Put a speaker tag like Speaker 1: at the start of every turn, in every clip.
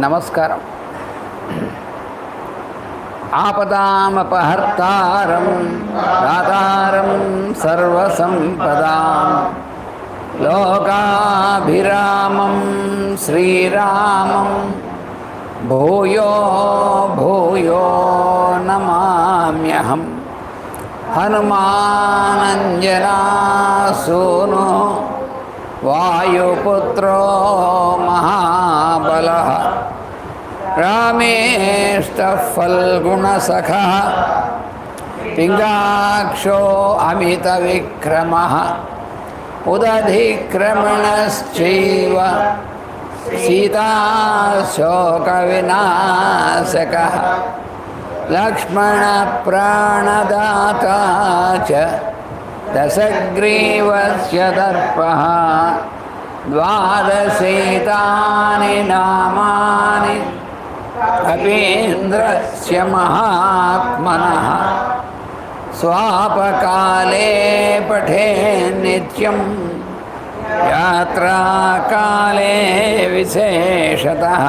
Speaker 1: నమస్కారం. ఆపదామపహర్తారం దాతారం సర్వసంపదాం లోకాభిరామం శ్రీరామం భూయో భూయో నమామ్యహం. హనుమానంజనాసూనో వాయుపుత్రో మహాబలః రామేష్టః ఫల్గుణసఖः పింగాక్షో అమితవిక్రమः ఉదధిక్రమణశ్చైవ సీతాశోకవినాశకः లక్ష్మణప్రాణదాతా చ దశగ్రీవస్య దర్పః ద్వాదశైతాని నామాని కపీంద్రస్య మహాత్మనః స్వాపకాలే పఠేన్నిత్యం యాత్రాకాలే విశేషతః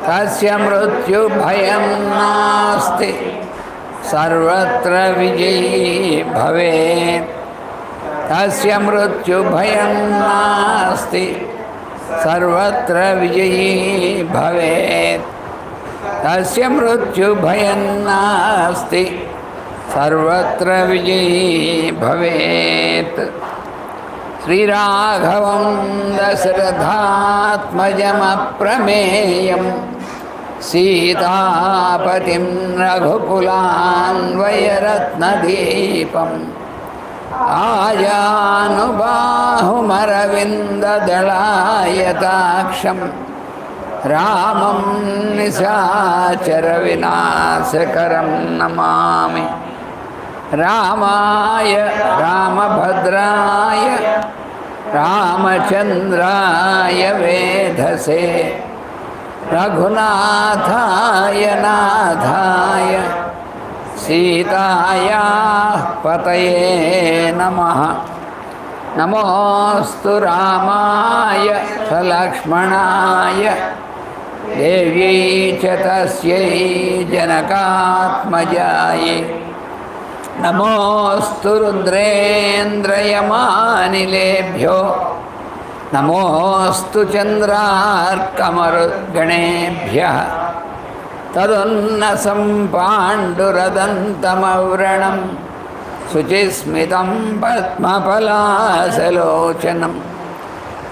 Speaker 1: తస్య మృత్యుభయం నాస్తి సర్వత్ర విజయీ భవేత్. తస్య మృత్యుభయం నాస్తి సర్వత్ర విజయీ భవేత్. తస్య మృత్యుభయం నాస్తి సర్వత్ర విజయీ భవేత్. శ్రీరాఘవం దశరథాత్మజమప్రమేయం సీతాపతిం రఘుకులాన్వయరత్నదీపం ఆజానుబాహుమరవిందదళాయతాక్షం రామం నిశాచరవినాశకరం నమామి. రామాయ రామభద్రాయ రామచంద్రాయ వేధసే రఘునాథాయ నాథాయ సీతాయాః పతయే నమః. నమోస్తు రామాయ సలక్ష్మణాయ దేవ్యై చ తస్యై జనకాత్మజాయై. నమోస్తు రుద్రేంద్రయమానిలేభ్యో నమోస్తు చంద్రార్కమరుద్గణేభ్యః. తదున్నసం పాండురదంతమవ్రణం శుచిస్మితం పద్మపలాసలోచనం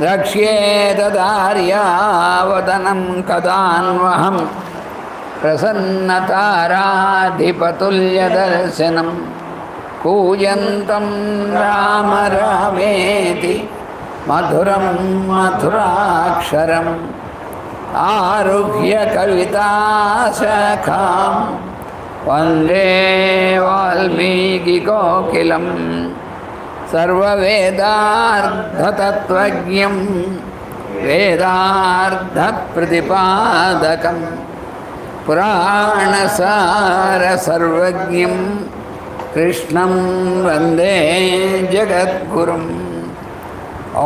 Speaker 1: రక్ష్యేతదార్యావదనం కదాన్వహం ప్రసన్నతారాధిపతుల్యదర్శనం కూజంతం రామ రామేతి మధురం మధురాక్షరం ఆరుహ్య కవితాశాఖాం వందే వాల్మీకికోకిలం సర్వవేదార్థతత్వజ్ఞం వేదార్థప్రతిపాదకం పురాణసారసర్వజ్ఞం కృష్ణం వందే జగద్గురుం.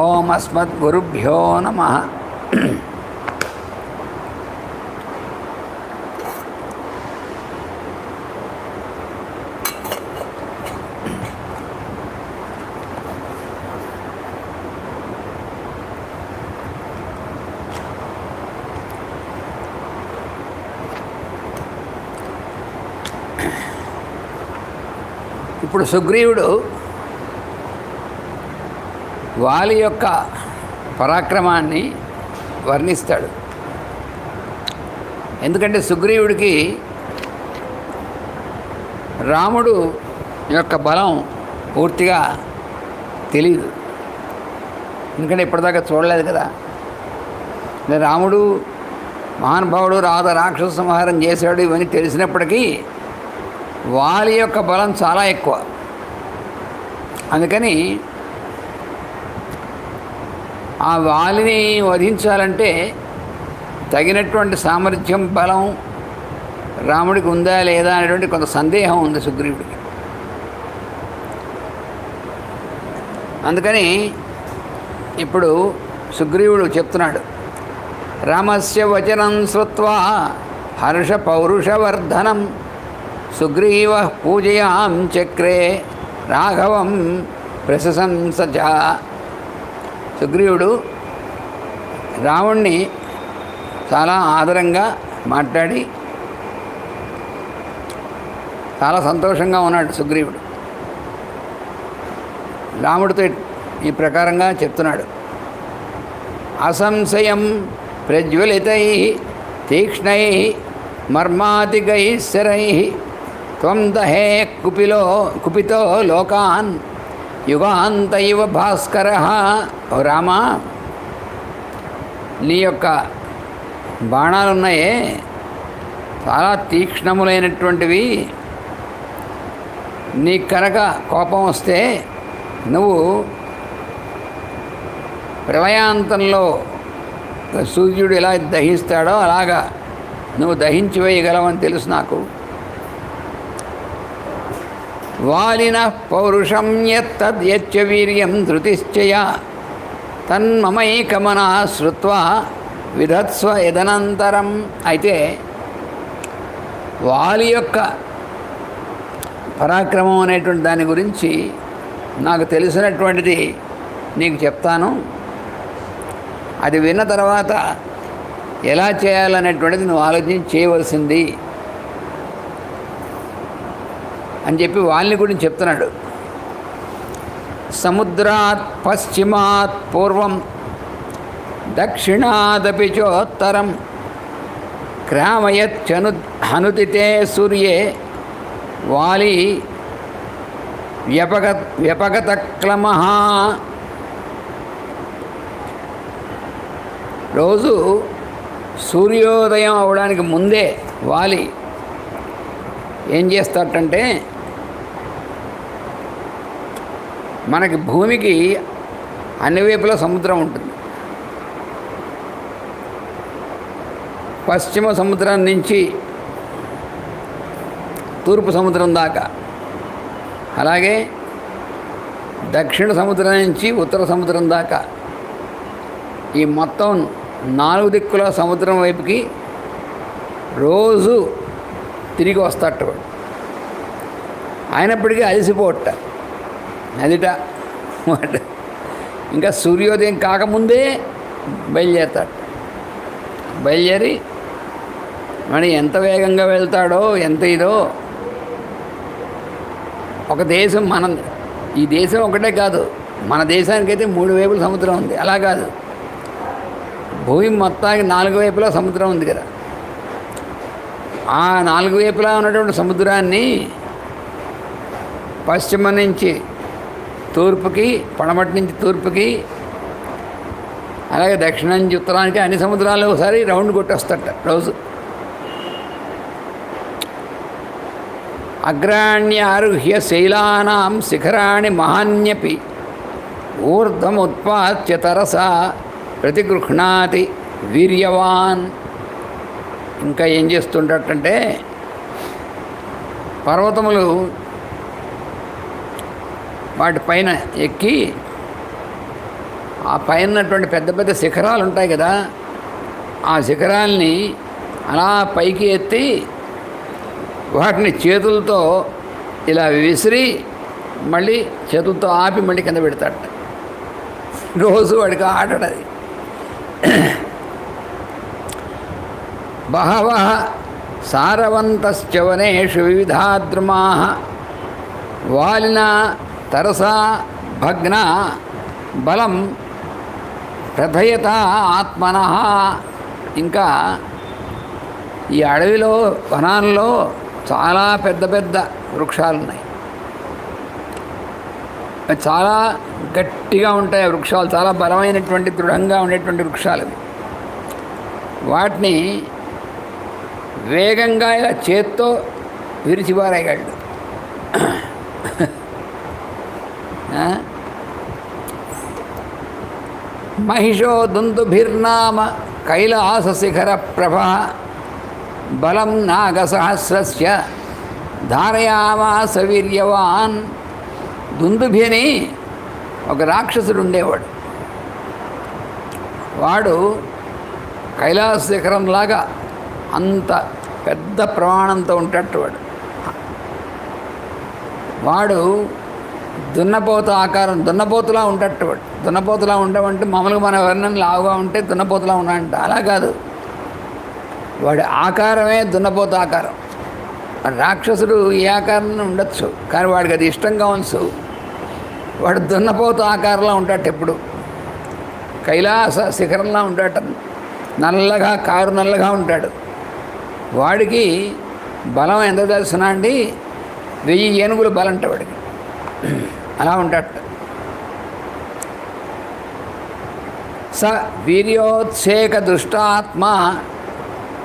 Speaker 1: ఓం అస్మద్గురుభ్యో నమః. ఇప్పుడు సుగ్రీవుడు వాలి యొక్క పరాక్రమాన్ని వర్ణిస్తాడు. ఎందుకంటే సుగ్రీవుడికి రాముడు యొక్క బలం పూర్తిగా తెలియదు. ఎందుకంటే ఇప్పటిదాకా చూడలేదు కదా. రాముడు మహానుభావుడు రాక్షస సంహారం చేశాడు ఇవన్నీ తెలిసినప్పటికీ వాలి యొక్క బలం చాలా ఎక్కువ. అందుకని ఆ వాలిని వధించాలంటే తగినటువంటి సామర్థ్యం బలం రాముడికి ఉందా లేదా అనేటువంటి కొంత సందేహం ఉంది సుగ్రీవుడికి. అందుకని ఇప్పుడు సుగ్రీవుడు చెప్తున్నాడు, రామస్య వచనం శ్రుత్వా హర్ష పౌరుషవర్ధనం సుగ్రీవ పూజయాం చక్రే రాఘవం ప్రశంసచ. సుగ్రీవుడు రావణ్ణి చాలా ఆదరంగా మాట్లాడి చాలా సంతోషంగా ఉన్నాడు సుగ్రీవుడు. రాముడితో ఈ ప్రకారంగా చెప్తున్నాడు. అసంశయం ప్రజ్వలితై తీక్ష్ణై మర్మాతిగై శరై త్వం దహే కుపితో లోకాన్ యుగాంతైవ భాస్కర. ఓ రామా, నీ యొక్క బాణాలున్నాయే చాలా తీక్ష్ణములైనటువంటివి. నీ కనుక కోపం వస్తే నువ్వు ప్రళయాంతంలో సూర్యుడు ఎలా దహిస్తాడో అలాగా నువ్వు దహించి వేయగలవని తెలుసు నాకు. వాలిన పౌరుషం యచ్చ వీర్యం ధృతిశ్చయ తన్మమైకమనా శ్రుత్వా విధత్స్వ యదనంతరం. అయితే వాలి యొక్క పరాక్రమం అనేటువంటి దాని గురించి నాకు తెలిసినటువంటిది నీకు చెప్తాను. అది విన్న తర్వాత ఎలా చేయాలనేటువంటిది నువ్వు ఆలోచించి చేయవలసింది అని చెప్పి వాళ్ళని గురించి చెప్తున్నాడు. సముద్రాత్ పశ్చిమాత్ పూర్వం దక్షిణాదపి చోత్తరం క్రామయచ్చను హనుతితే సూర్యే వాలి వ్యపగత క్లమః. రోజు సూర్యోదయం అవడానికి ముందే వాలి ఏం చేస్తాడంటే, మనకి భూమికి అన్ని వైపులా సముద్రం ఉంటుంది. పశ్చిమ సముద్రం నుంచి తూర్పు సముద్రం దాకా, అలాగే దక్షిణ సముద్రం నుంచి ఉత్తర సముద్రం దాకా ఈ మొత్తం 4 దిక్కుల సముద్రం వైపుకి రోజు తిరిగి వస్తాట. అయినప్పటికీ అలసిపోట అదిట. ఇంకా సూర్యోదయం కాకముందే బయలుదేరతాడు. బయలుదేరి మరి ఎంత వేగంగా వెళ్తాడో ఎంత ఇదో. ఒక దేశం ఈ దేశం ఒకటే కాదు, మన దేశానికైతే 3 వైపుల సముద్రం ఉంది. అలా కాదు, భూమి మొత్తానికి 4 వైపులా సముద్రం ఉంది కదా. ఆ 4 వైపులా ఉన్నటువంటి సముద్రాన్ని పశ్చిమ నుంచి తూర్పుకి, పడమటి నుంచి తూర్పుకి, అలాగే దక్షిణం నుంచి ఉత్తరానికి అన్ని సముద్రాలు ఒకసారి రౌండ్ కొట్టేస్తట రోజు. అగ్రాణ్యారుహ్య శైలానాం శిఖరాణి మహాన్యపి ఊర్ధ్వముత్పాత్య తరసా ప్రతిగృహ్ణాతి వీర్యవాన్. ఇంకా ఏం చేస్తుండటంటే, పర్వతములు వాటి పైన ఎక్కి ఆ పైన ఉన్నటువంటి పెద్ద పెద్ద శిఖరాలు ఉంటాయి కదా, ఆ శిఖరాల్ని అలా పైకి ఎత్తి వాటిని చేతులతో ఇలా విసిరి మళ్ళీ చేతులతో ఆపి మళ్ళీ కింద పెడతాడు. రోజు వాడికి ఆటది. బహవః సారవంతశ్చవనేషు వివిధాద్రుమాః వాలినా తరసా భగ్న బలం ప్రథయత ఆత్మనః. ఇంకా ఈ అడవిలో, వనాల్లో చాలా పెద్ద పెద్ద వృక్షాలు ఉన్నాయి. చాలా గట్టిగా ఉంటాయి ఆ వృక్షాలు, చాలా బలమైనటువంటి దృఢంగా ఉండేటువంటి వృక్షాలు. వాటిని వేగంగా ఇలా చేత్తో విరిచిపారేయగలడు. మహిషో దుందుభిర్నామ కైలాస శిఖర ప్రభ బలం నాగసహస్రస్య ధారయామాస వీర్యవాన్. దుందుభి అని ఒక రాక్షసుడు ఉండేవాడు. వాడు కైలాస శిఖరంలాగా అంత పెద్ద ప్రమాణంతో ఉంటాడు వాడు. వాడు దున్నపోత ఆకారం, దున్నపోతులా ఉంటాడు వాడు. దున్నపోతులా ఉండమంటే మామూలుగా మన వర్ణం లావుగా ఉంటే దున్నపోతులా ఉన్నాడంట. అలా కాదు, వాడి ఆకారమే దున్నపోత ఆకారం. రాక్షసుడు ఏ ఆకారంలో ఉండొచ్చు, కానీ వాడికి అది ఇష్టంగా ఉంచు. వాడు దున్నపోత ఆకారంలో ఉంటాడు, ఎప్పుడు కైలాస శిఖరంలా ఉంటాడు. నల్లగా కారు నల్లగా ఉంటాడు. వాడికి బలం ఎంత తెలుసునా అండి? 1000 ఏనుగుల బలం అంట వాడికి. అలా ఉంటాడు. స వీర్యోత్సేక దుష్టాత్మ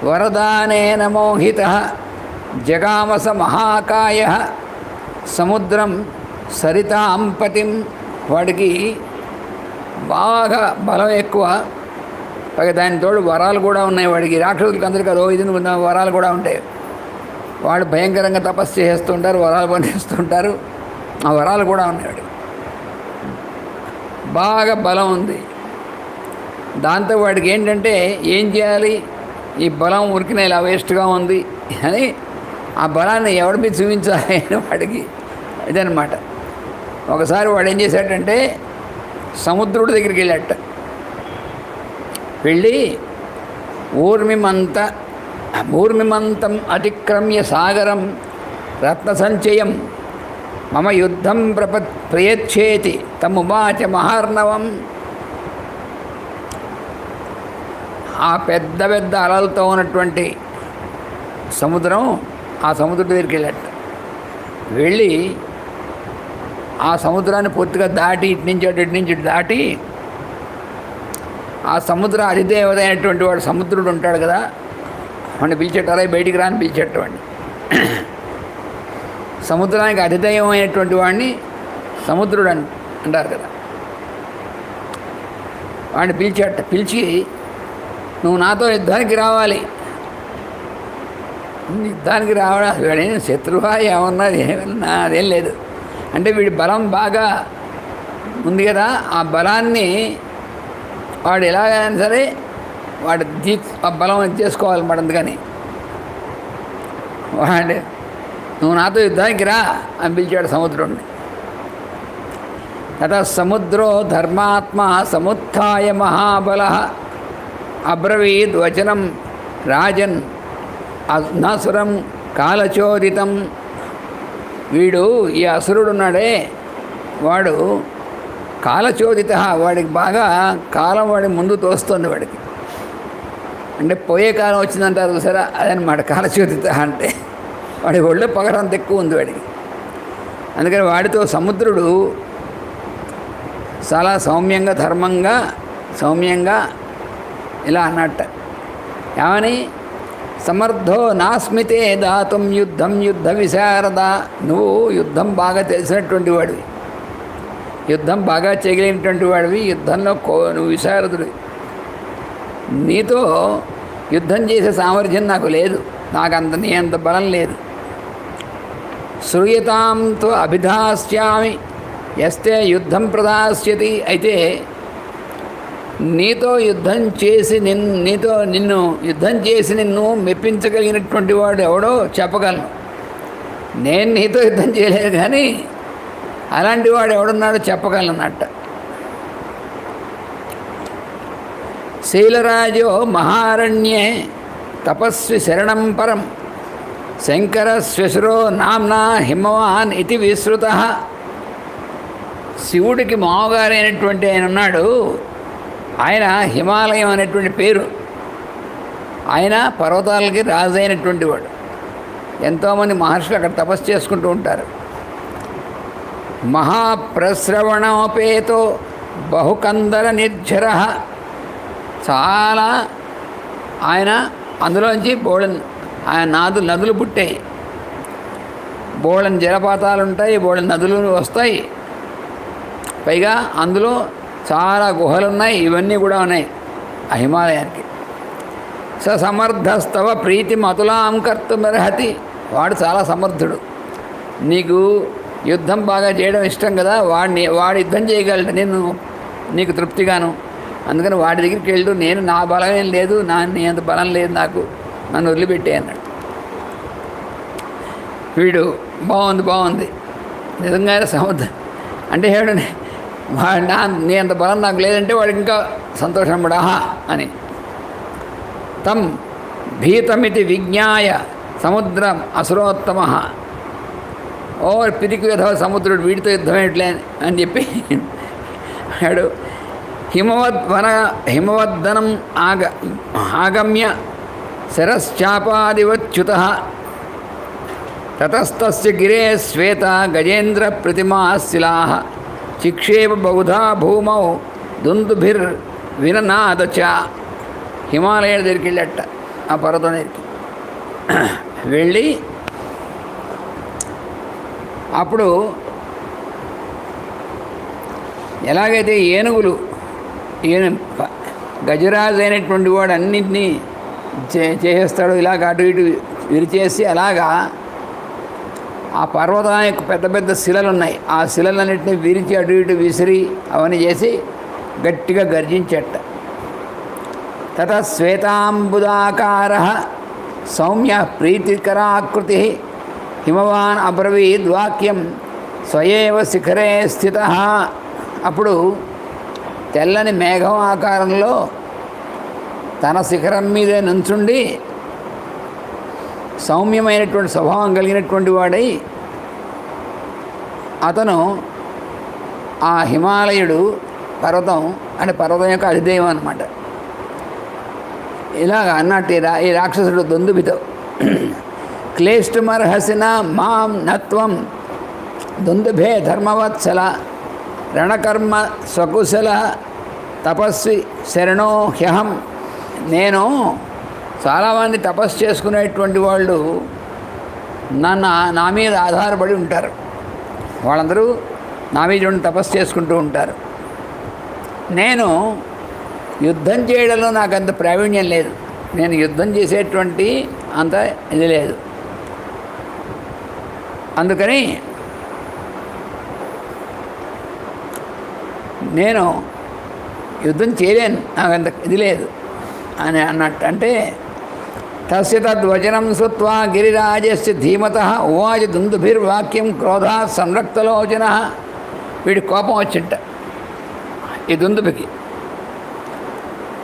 Speaker 1: వరదానేన మోహిత జగామస మహాకాయ సముద్రం సరితాం పతిం. వాడికి బాగా బలం ఎక్కువ, పైగా దాని తోడు వరాలు కూడా ఉన్నాయి వాడికి. రాక్షసులకి అందరికీ అదో ఇది వరాలు కూడా ఉంటాయి. వాడు భయంకరంగా తపస్సు చేస్తుంటారు, వరాలు పనిచేస్తుంటారు. ఆ వరాలు కూడా ఉన్నాయి వాడికి. బాగా బలం ఉంది. దాంతో వాడికి ఏంటంటే ఏం చేయాలి, ఈ బలం ఉరికిన ఇలా వేస్ట్గా ఉంది అని ఆ బలాన్ని ఎవరి మీద చూపించాలి అని వాడికి ఇదనమాట. ఒకసారి వాడు ఏం చేశాడంటే సముద్రుడి దగ్గరికి వెళ్ళాట. వెళ్ళి ఊర్మిమంతం అతిక్రమ్య సాగరం రత్న సంచయం మమ యుద్ధం ప్రయచ్చేతి తమువాచ మహార్ణవం. ఆ పెద్ద పెద్ద అలలతో ఉన్నటువంటి సముద్రం, ఆ సముద్రం దగ్గరికి వెళ్ళాట. వెళ్ళి ఆ సముద్రాన్ని పూర్తిగా దాటి ఇటు నుంచి దాటి ఆ సముద్ర అధిదేవత అయినటువంటి వాడు సముద్రుడు ఉంటాడు కదా, వాడిని పిలిచేటారా బయటికి రాని పిలిచేటవాడిని. సముద్రానికి అధిదైవం అయినటువంటి వాడిని సముద్రుడు అంటారు కదా. వాడిని పిలిచి నువ్వు నాతో యుద్ధానికి రావాలి. యుద్ధానికి రావడం వీడేం శత్రువా ఏమన్నా ఏమన్నా అదేం లేదు. అంటే వీడి బలం బాగా ఉంది కదా, ఆ బలాన్ని వాడు ఎలాగైనా సరే వాడు ఆ బలం చేసుకోవాలన్నమాట. అందుకని వాడు నువ్వు నాతో యుద్ధానికి రా అని పిలిచాడు సముద్రుడిని. తత సముద్రో ధర్మాత్మ సముత్థాయ మహాబల అబ్రవీద్ వచనం రాజన్ అసురం కాలచోదితం. వీడు ఈ అసురుడు ఉన్నాడే వాడు కాలచోదిత, వాడికి బాగా కాలం వాడి ముందు తోస్తుంది. వాడికి అంటే పోయే కాలం వచ్చిందంటారు చూసారా, అదనమాట కాలచోదిత అంటే. వాడి ఒళ్ళో పగరంత ఎక్కువ ఉంది వాడికి. అందుకని వాడితో సముద్రుడు చాలా సౌమ్యంగా ఇలా అన్నట్ట. ఏమని? సమర్థో నాస్మితే దాతుం యుద్ధ విశారద. నువ్వు యుద్ధం బాగా తెలిసినటువంటి వాడివి, యుద్ధం బాగా చేయగలిగినటువంటి వాడివి, యుద్ధంలో నువ్వు విశారదుడివి. నీతో యుద్ధం చేసే సామర్థ్యం నాకు లేదు, నాకు నీ అంత బలం లేదు. శ్రూయతాంతో అభిధాస్యామి యస్తే యుద్ధం ప్రదాస్యతి. అయితే నీతో యుద్ధం చేసి నిన్ను యుద్ధం చేసి నిన్ను మెప్పించగలిగినటువంటి వాడు ఎవడో చెప్పగలను. నేను నీతో యుద్ధం చేయలేదు, కానీ అలాంటి వాడు ఎవడున్నాడో చెప్పగలనన్నట్ట. శైలరాజో మహారణ్యే తపస్వి శరణం పరం శంకర శ్వశురో నామ్నా హిమవాన్ ఇది విశ్రుత. శివుడికి మామగారైనటువంటి ఆయన ఉన్నాడు. ఆయన హిమాలయం అనేటువంటి పేరు. ఆయన పర్వతాలకి రాజు అయినటువంటి వాడు. ఎంతోమంది మహర్షులు అక్కడ తపస్సు చేసుకుంటూ ఉంటారు. మహాప్రశ్రవణోపేతో బహుకందర నిర్జర. చాలా ఆయన అందులోంచి ఆయన నదులు పుట్టాయి, బోళని జలపాతాలు ఉంటాయి, బోళని నదులు వస్తాయి. పైగా అందులో చాలా గుహలు ఉన్నాయి. ఇవన్నీ కూడా ఉన్నాయి ఆ హిమాలయానికి. సమర్థస్తవ ప్రీతి మతులాం కర్తుమర్హతి. వాడు చాలా సమర్థుడు. నీకు యుద్ధం బాగా చేయడం ఇష్టం కదా, వాడు యుద్ధం చేయగలడు నీకు తృప్తిగాను. అందుకని వాడి దగ్గరికి వెళ్తూ నేను నా బలం ఏం లేదు, నీ అంత బలం లేదు నాకు, నన్ను వదిలిపెట్టే అన్నాడు. వీడు బాగుంది నిజంగానే సముద్రం అంటే ఏడు నీ అంత బలం నాకు లేదంటే వాడికి ఇంకా సంతోషం కూడా ఆహా అని. తం భీతమితి విజ్ఞాయ సముద్రం అసురోత్తమ. ఓ పిరికి విధవ సముద్రుడు, వీడితో యుద్ధం ఏంట్లే అని చెప్పి వాడు హిమవద్దనం ఆగమ్య శరశ్చాపాదివచ్యుత తతస్తస్య గిరే శ్వేత గజేంద్ర ప్రతిమా శిలాః చిక్షేప బహుధా భూమౌ దుందుభిర్ విననాదచ. హిమాలయ దగ్గరికి వెళ్ళట, ఆ పర్వతం దగ్గరికి వెళ్ళి అప్పుడు ఎలాగైతే ఏనుగులు గజరాజు అయినటువంటి వాడు అన్నింటినీ చేసేస్తాడు, ఇలాగ అటు ఇటు విరిచేసి, అలాగా ఆ పర్వతానికి పెద్ద పెద్ద శిలలు ఉన్నాయి, ఆ శిలలన్నింటినీ విరిచి అటు ఇటు విసిరి అవన్నీ చేసి గట్టిగా గర్జించట. తత శ్వేతాంబుదాకార సౌమ్య ప్రీతికరాకృతి హిమవాన్ అబ్రవీద్వాక్యం స్వయేవ శిఖరే స్థిత. అప్పుడు తెల్లని మేఘం ఆకారంలో తన శిఖరం మీదే నుంచుండి సౌమ్యమైనటువంటి స్వభావం కలిగినటువంటి వాడై అతను ఆ హిమాలయుడు పర్వతం అంటే పర్వతం యొక్క అధిదైవం అన్నమాట. ఇలాగ అన్నట్టు ఈ రాక్షసుడు దుందుభితో క్లేష్టమర్హసిన మాం నత్వం దుందుభే ధర్మవత్సల రణకర్మ స్వకుశల తపస్వి శరణో హ్యహం. నేను చాలామంది తపస్సు చేసుకునేటువంటి వాళ్ళు నా మీద ఆధారపడి ఉంటారు, వాళ్ళందరూ నా మీద తపస్సు చేసుకుంటూ ఉంటారు. నేను యుద్ధం చేయడంలో నాకు అంత ప్రావీణ్యం లేదు, నేను యుద్ధం చేసేటువంటి అంత ఇది లేదు, అందుకని నేను యుద్ధం చేయలేను, నాకు అంత ఇది లేదు అని అన్నట్టు. అంటే తస్య తద్వచనం శ్రుత్వా గిరిరాజస్య ధీమతః ఉవాచ దుందుభిర్వాక్యం క్రోధా సంరక్తలోచన. వీడి కోపం వచ్చింట ఈ దుందుభికి,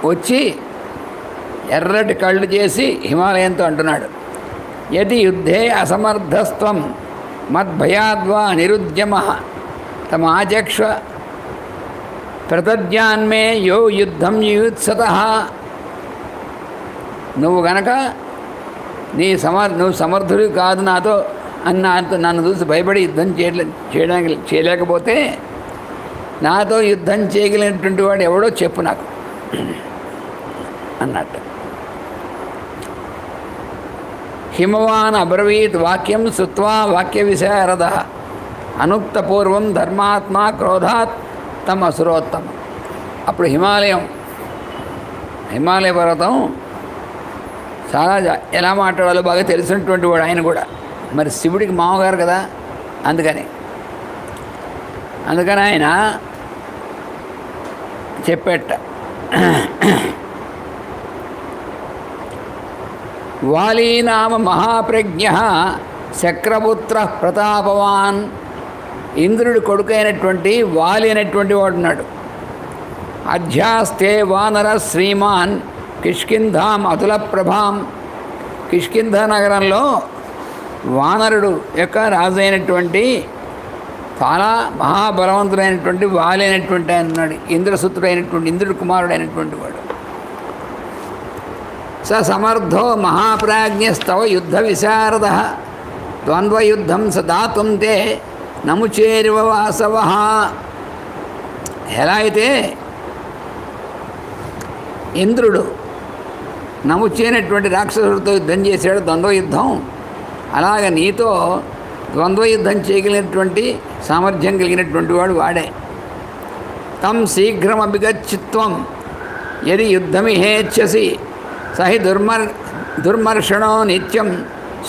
Speaker 1: వచ్చి ఎర్రటి కళ్ళు చేసి హిమాలయంతో అంటున్నాడు, యది యుద్ధే అసమర్థస్త్వం మద్భయాద్వా నిరుద్యమ తమాచక్ష్వ ప్రతజ్ఞాన్మే యో యుద్ధం యుత్సతః. నువ్వు గనక నువ్వు సమర్థుడు కాదు నాతో నన్ను చూసి భయపడి యుద్ధం చేయలేకపోతే నాతో యుద్ధం చేయగలిగినటువంటి వాడు ఎవడో చెప్పు నాకు అన్నట్టు. హిమవాన్ అబ్రవీత్ వాక్యం శ్రుత్వా వాక్య విశారద అనుక్తపూర్వం ధర్మాత్మా క్రోధాత్ తమ అసురోత్తమ. అప్పుడు హిమాలయ పర్వతం చాలా ఎలా మాట్లాడాలో బాగా తెలిసినటువంటి వాడు ఆయన కూడా, మరి శివుడికి మామగారు కదా, అందుకని ఆయన చెప్పేట, వాలీనామ మహాప్రజ్ఞ శక్రపుత్ర ప్రతాపవాన్. ఇంద్రుడి కొడుకైనటువంటి వాలి అనేటువంటి వాడు ఉన్నాడు. అధ్యాస్తే వానర శ్రీమాన్ కిష్కింధాం అతుల ప్రభాం. కిష్కింధ నగరంలో వానరుడు యొక్క రాజు అయినటువంటి చాలా మహాబలవంతుడైనటువంటి వాలి అయినటువంటి ఆయన ఉన్నాడు, ఇంద్రసుతుడైనటువంటి ఇంద్రుడి కుమారుడు అయినటువంటి వాడు. స సమర్థో మహాప్రాజ్ఞస్తవ యుద్ధ విశారద ద్వంద్వయుద్ధం సదాతుం తే నముచేరివ వాసవ. ఎలా అయితే ఇంద్రుడు నముచేనటువంటి రాక్షసుడితో యుద్ధం చేశాడు ద్వంద్వయుద్ధం, అలాగ నీతో ద్వంద్వయుద్ధం చేయగలిగినటువంటి సామర్థ్యం కలిగినటువంటి వాడు వాడే. తం శీఘ్రమభిగచ్చిత్వం యది యుద్ధమిహేచ్ఛసి సహి దుర్మర్షణో నిత్యం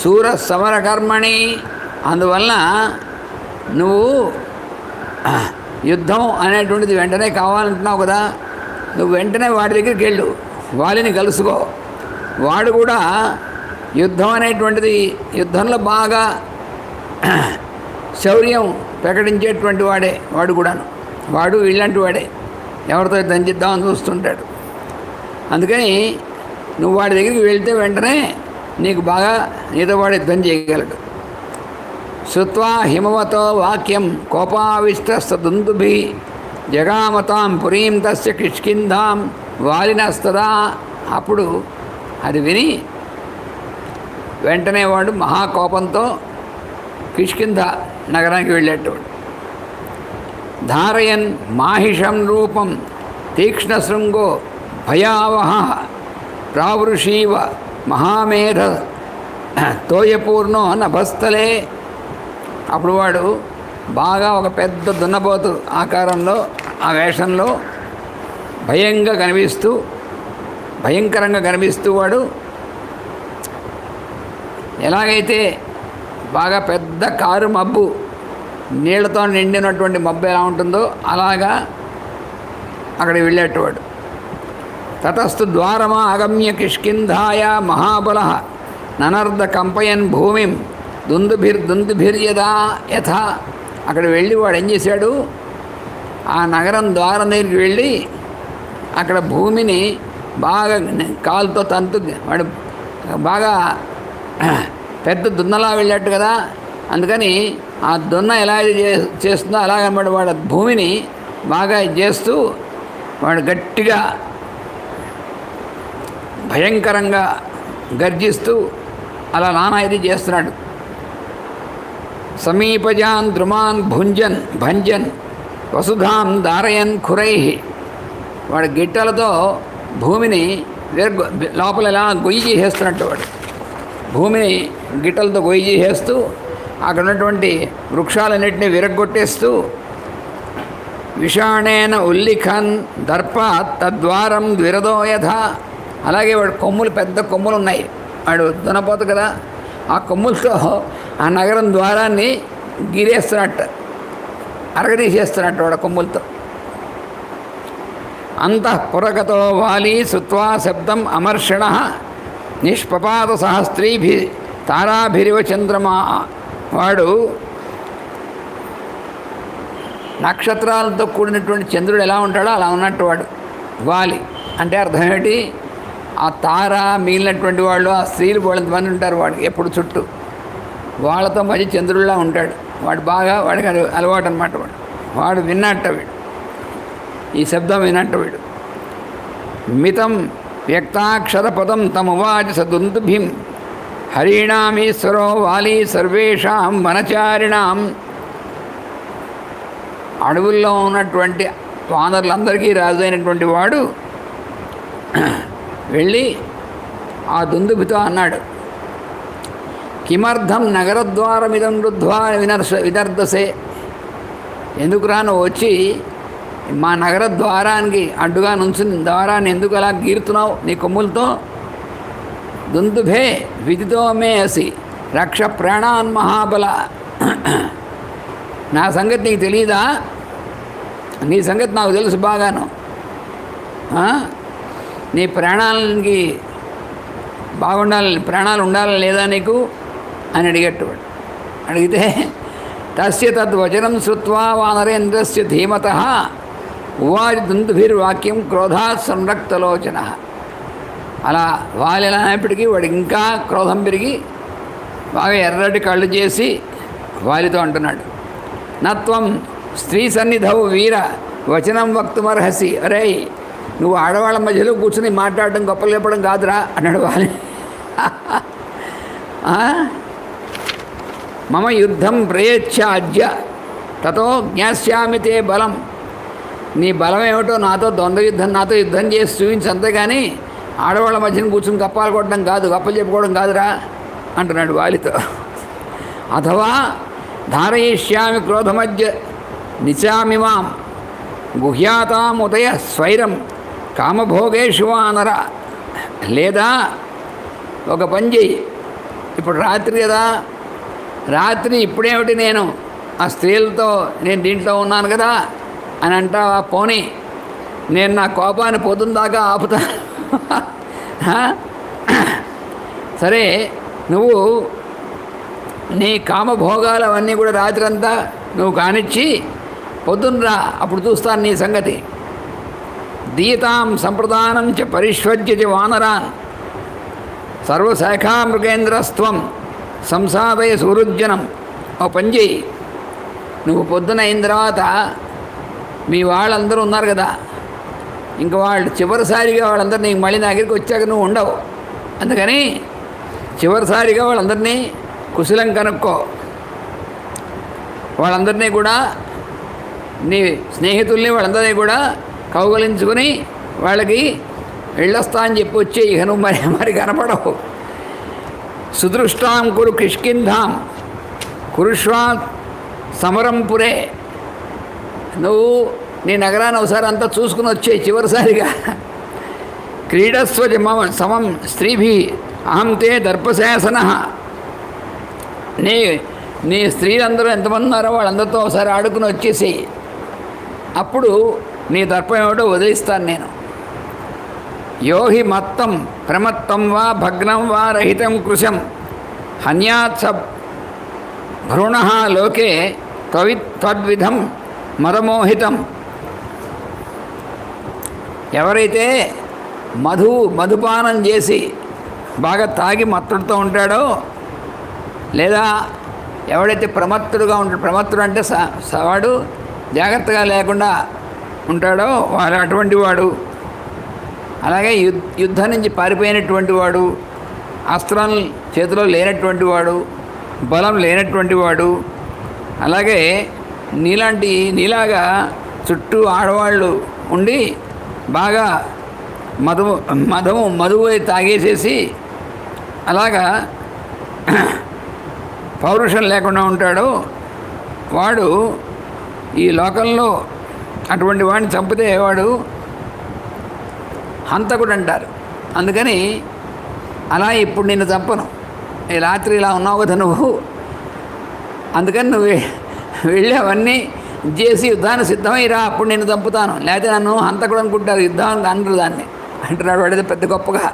Speaker 1: శూర సమరకర్మణి. అందువలన నువ్వు యుద్ధం అనేటువంటిది వెంటనే కావాలంటున్నావు కదా, నువ్వు వెంటనే వాడి దగ్గరికి వెళ్ళు, వాలిని కలుసుకో. వాడు కూడా యుద్ధం అనేటువంటిది, యుద్ధంలో బాగా శౌర్యం ప్రకటించేటువంటి వాడు కూడాను. వాడు ఇలాంటి వాడే, ఎవరితో యుద్ధం చేద్దామని చూస్తుంటాడు. అందుకని నువ్వు వాడి దగ్గరికి వెళ్తే వెంటనే నీకు బాగా నీతో వాడు యుద్ధం చేయగలడు. శ్రుత్వా హిమవతో వాక్యం కోపావిష్టదుందుభి జగామతాం పురీం తస్య కిష్కింధాం వాలినస్తదా. అప్పుడు అది విని వెంటనే వాడు మహాకోపంతో కిష్కింధ నగరానికి వెళ్ళేటవాడు. ధారయన్ మాహిషం రూపం తీక్ష్ణశృంగో భయావహ ప్రావృషీవ మహామేధ తోయపూర్ణో నభస్థలే. అప్పుడు వాడు బాగా ఒక పెద్ద దున్నపోతు ఆకారంలో, ఆ వేషంలో భయంకరంగా కనిపిస్తూ వాడు ఎలాగైతే బాగా పెద్ద కారు మబ్బు, నీళ్లతో నిండినటువంటి మబ్బు ఎలా ఉంటుందో అలాగా అక్కడికి వెళ్ళేటవాడు. తతస్థు ద్వారమా ఆగమ్య కిష్కింధాయ మహాబల ననర్ద కంపయన్ భూమిం దుందుభిర్యదా యథా. అక్కడ వెళ్ళి వాడు ఏం చేశాడు, ఆ నగరం ద్వారం దగ్గరికి వెళ్ళి అక్కడ భూమిని బాగా కాలుతో వాడు బాగా పెద్ద దున్నలా వెళ్ళాడు కదా. అందుకని ఆ దున్న ఎలా చేస్తుందో అలాగనమాట వాడు భూమిని బాగా చేస్తూ వాడు గట్టిగా భయంకరంగా గర్జిస్తూ అలా నానా ఇది చేస్తున్నాడు. సమీపజాన్ ద్రుమాన్ భంజన్ వసుధాం దారయన్ ఖురై. వాడు గిట్టలతో భూమిని లోపల ఎలా గొయ్యి చేసేస్తున్నట్టు, వాడు భూమిని గిట్టలతో గొయ్యి చేసేస్తూ అక్కడ ఉన్నటువంటి వృక్షాలన్నింటినీ విరగ్గొట్టేస్తూ విషాణేన ఉల్లిఖన్ దర్పాత్ తద్వారం ద్విరదోయథ. అలాగే వాడు కొమ్ములు, పెద్ద కొమ్ములు ఉన్నాయి, వాడు దునపోతు కదా, ఆ కొమ్ములతో ఆ నగరం ద్వారాన్ని గిరేస్తున్నట్టు, అరగదీసేస్తున్నట్టు వాడు కొమ్ములతో. అంతఃపురగతో వాలి శృత్వా శబ్దం అమర్షణ నిష్పపాత సహస్త్రీభి తారాభిరివ చంద్రమా. వాడు నక్షత్రాలతో కూడినటువంటి చంద్రుడు ఎలా ఉంటాడో అలా ఉన్నట్టు వాడు వాలి. అంటే అర్థం ఏంటి, ఆ తార మిగిలినటువంటి వాళ్ళు, ఆ స్త్రీలు వాళ్ళంతమంది ఉంటారు వాడికి ఎప్పుడు చుట్టూ, వాళ్ళతో మధ్య చంద్రుడిలా ఉంటాడు వాడు. బాగా వాడికి అలవాటు అనమాట. వాడు విన్నట్ట, ఈ శబ్దం విన్నట్టు వీడు. మితం వ్యక్తాక్షరపదం తమువాచ సదుందుభిం హరీణామీశ్వరో వాలి సర్వేషాం వనచారిణాం. అడవుల్లో ఉన్నటువంటి వానరులందరికీ రాజు అయినటువంటి వాడు వెళ్ళి ఆ దుందుభితో అన్నాడు, కిమర్థం నగరద్వారమిదం రుద్ధ్వా విదర్దసే. ఎందుకురా నువ్వు వచ్చి మా నగర ద్వారానికి అడ్డుగా నుంచుని ద్వారాన్ని ఎందుకు అలా గీరుతున్నావు నీ కొమ్ములతో? దుందుభే విదితో మే అసి రక్ష ప్రాణాన్ మహాబల. నా సంగతి నీకు తెలీదా? నీ సంగతి నాకు తెలుసు బాగాను. నీ ప్రాణాలకి బాగుండాలి, ప్రాణాలు ఉండాలి లేదా నీకు అని అడిగేటవాడు. అడిగితే తస్య తద్వచనం శ్రుత్వా వానరేంద్రస్య ధీమతః ఉవాచ దుందుభిర్వాక్యం క్రోధాత్ సంరక్తలోచన. అలా వాలినప్పటికీ వాడు ఇంకా క్రోధం పెరిగి బాగా ఎర్రటి కళ్ళు చేసి వాలితో అంటున్నాడు, నత్వం స్త్రీ సన్నిధౌ వీర వచనం వక్తుమర్హసి. అరే, నువ్వు ఆడవాళ్ళ మధ్యలో కూర్చుని మాట్లాడడం గొప్పలు చెప్పడం కాదురా అన్నాడు వాలి. మమ యుద్ధం ప్రయచ్ఛాద్య తతో జ్ఞాస్యామి తే బలం. నీ బలం ఏమిటో నాతో నాతో యుద్ధం చేసి చూపించి, అంతేగాని ఆడవాళ్ళ మధ్యన కూర్చుని గప్పాలు కొట్టడం కాదు, గప్పలు చెప్పుకోవడం కాదురా అంటున్నాడు వాలితో. అథవా ధారయిష్యామి క్రోధమధ్య నిచామిమాం గుహ్యాతాముదయ స్వైరం కామభోగేషు వానర. లేదా ఒక పని చెయ్యి, ఇప్పుడు రాత్రి కదా, రాత్రి ఇప్పుడేమిటి నేను ఆ స్త్రీలతో నేను దీంట్లో ఉన్నాను కదా అని అంటావా? పోనీ నేను నా కోపాన్ని పొద్దున్న దాకా ఆపుతా. సరే, నువ్వు నీ కామభోగాలు అవన్నీ కూడా రాత్రంతా నువ్వు కానిచ్చి పొద్దున్నరా, అప్పుడు చూస్తాను నీ సంగతి. దీతాం సంప్రదానం చ పరిష్వజ్యతి వానరాన్ సర్వశాఖామృగేంద్రస్త్వం సంసాదయ సూరుజ్జనం. ఓ పని చెయ్యి, నువ్వు పొద్దున అయిన తర్వాత మీ వాళ్ళందరూ ఉన్నారు కదా, ఇంకా వాళ్ళు చివరిసారిగా వాళ్ళందరూ నీకు మళ్ళీ నా దగ్గరికి వచ్చాక నువ్వు ఉండవు. అందుకని చివరిసారిగా వాళ్ళందరినీ కుశలం కనుక్కో. వాళ్ళందరినీ కూడా, నీ స్నేహితుల్ని వాళ్ళందరినీ కూడా కౌగలించుకొని వాళ్ళకి వెళ్ళొస్తా అని చెప్పి వచ్చే. ఇక నువ్వు మరి కనపడవు. సుదృష్టాం కురు కిష్కింధాం కురుష్వా సమరంపురే. నువ్వు నీ నగరాన్ని ఒకసారి అంతా చూసుకుని వచ్చే చివరిసారిగా. క్రీడస్వ సమం స్త్రీభి అహం తే దర్పశాసన. నీ స్త్రీలందరూ ఎంతమంది ఉన్నారో వాళ్ళందరితో ఒకసారి ఆడుకుని వచ్చేసేయి. అప్పుడు నీ దర్పం ఏమిటో వదిలిస్తాను నేను. యోహి మత్తం ప్రమత్తం వా భగ్నం వా రహితం కృశం హన్యాత్ స భ్రూణ లోకే త్వద్విధం మదమోహితం. ఎవరైతే మధుపానం చేసి బాగా తాగి మత్తుడితో ఉంటాడో, లేదా ఎవడైతే ప్రమత్తుడుగా ఉంటాడు, ప్రమత్తుడు అంటే వాడు జాగ్రత్తగా లేకుండా ఉంటాడో వాడు అటువంటి వాడు. అలాగే యుద్ధం నుంచి పారిపోయినటువంటి వాడు, అస్త్రాలు చేతిలో లేనటువంటి వాడు, బలం లేనటువంటి వాడు, అలాగే నీలాగా చుట్టూ ఆడవాళ్ళు ఉండి బాగా మధువు తాగేసేసి అలాగా పౌరుషం లేకుండా ఉంటాడు వాడు. ఈ లోకంలో అటువంటి వాడిని చంపితే వాడు హంతకుడు అంటారు. అందుకని అలా ఇప్పుడు నిన్ను చంపను. ఈ రాత్రి ఇలా ఉన్నావు కదా నువ్వు, అందుకని నువ్వు వెళ్ళి అవన్నీ చేసి యుద్ధానికి సిద్ధమైరా, అప్పుడు నేను చంపుతాను. లేకపోతే నన్ను హంతకుడు అనుకుంటారు, యుద్ధం అనరు దాన్ని అంటున్నాడు వాడేది పెద్ద గొప్పగా.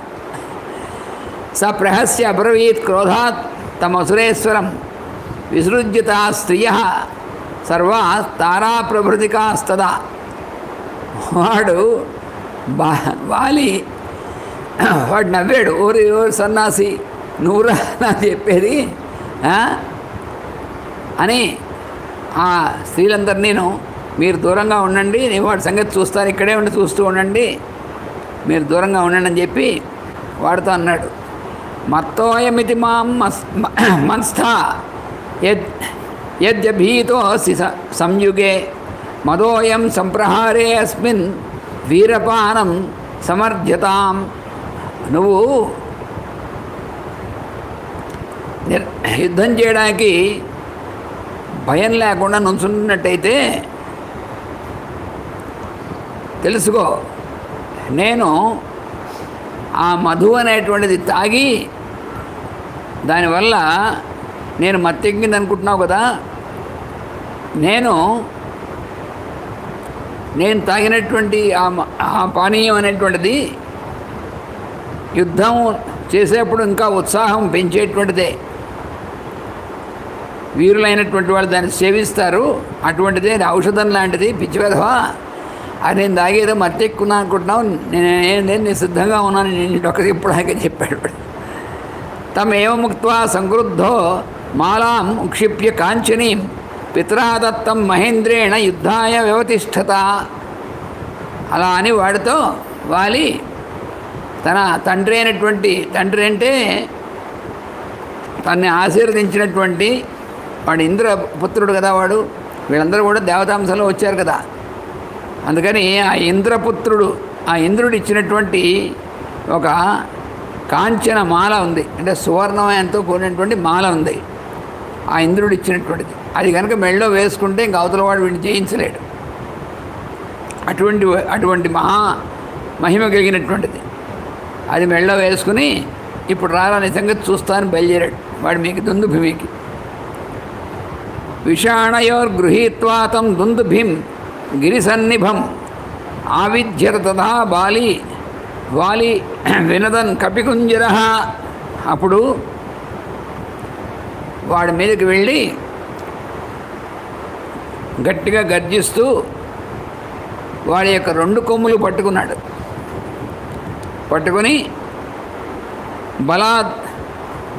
Speaker 1: స ప్రహస్య అబ్రవీత్ క్రోధాత్ తమసురేశ్వరం విసృజ్యత స్త్రియ సర్వా తారా ప్రభృతికాస్తదా. వాడు వాడు నవ్వాడు, ఓరి సన్నాసి నువ్వురా నా చెప్పేది అని. ఆ స్త్రీలందరినీ మీరు దూరంగా ఉండండి, నేను వాడి సంగతి చూస్తాను, ఇక్కడే ఉండి చూస్తూ ఉండండి, మీరు దూరంగా ఉండండి అని చెప్పి వాడితో అన్నాడు. మత్తోయమితి మాం మన్స్థా యద్యభీతోసి సంయుగే మదోయం సంప్రహారే అస్మిన్ వీరపానం సమర్థ్యతాం. నువ్వు యుద్ధం చేయడానికి భయం లేకుండా నుంచున్నట్టయితే తెలుసుకో, నేను ఆ మధు అనేటువంటిది తాగి దానివల్ల నేను మత్తెక్కింది అనుకుంటున్నావు కదా, నేను తాగినటువంటి ఆ పానీయం అనేటువంటిది యుద్ధం చేసేప్పుడు ఇంకా ఉత్సాహం పెంచేటువంటిదే. వీరులైనటువంటి వాళ్ళు దాన్ని సేవిస్తారు, అటువంటిదే, ఔషధం లాంటిది. పిచ్చి వెధవా, అది నేను తాగేదో మత్తెక్కున్నా అనుకుంటున్నావు, నేను సిద్ధంగా ఉన్నాను నేను ఒకటి ఇప్పుడాకే చెప్పాడు. తమేవ ముక్త్వా సంక్రుద్ధో మాలాం ఉక్షిప్య కాంచనీం పిత్రాదత్తం మహేంద్రేణ యుద్ధాయ వ్యవతిష్ఠత. అలా అని వాడితో వాలి తన తండ్రి అంటే తన్ని ఆశీర్వదించినటువంటి వాడు ఇంద్రపుత్రుడు కదా వాడు. వీళ్ళందరూ కూడా దేవతాంశంలో వచ్చారు కదా. అందుకని ఆ ఇంద్రపుత్రుడు, ఆ ఇంద్రుడు ఇచ్చినటువంటి ఒక కాంచన మాల ఉంది, అంటే సువర్ణమయంతో కూడినటువంటి మాల ఉంది ఆ ఇంద్రుడు ఇచ్చినటువంటిది. అది కనుక మెళ్ళో వేసుకుంటే ఇంక అవతల వాడు వీడిని జయించలేడు. అటువంటి మహిమ కలిగినటువంటిది అది మెళ్ళో వేసుకుని ఇప్పుడు రారాని సంగతి చూస్తాను బయలుదేరాడు వాడు. మీకు దుందుభిమికి విషాణయోర్గృహీత్వా తం దుందుభిం గిరిసన్నిభం ఆవిధ్యత తథా వాలి వాలి వినదన్ కపికుంజర. అప్పుడు వాడి మీదకి వెళ్ళి గట్టిగా గర్జిస్తూ వాడి యొక్క 2 కొమ్ములు పట్టుకున్నాడు. పట్టుకొని బలాత్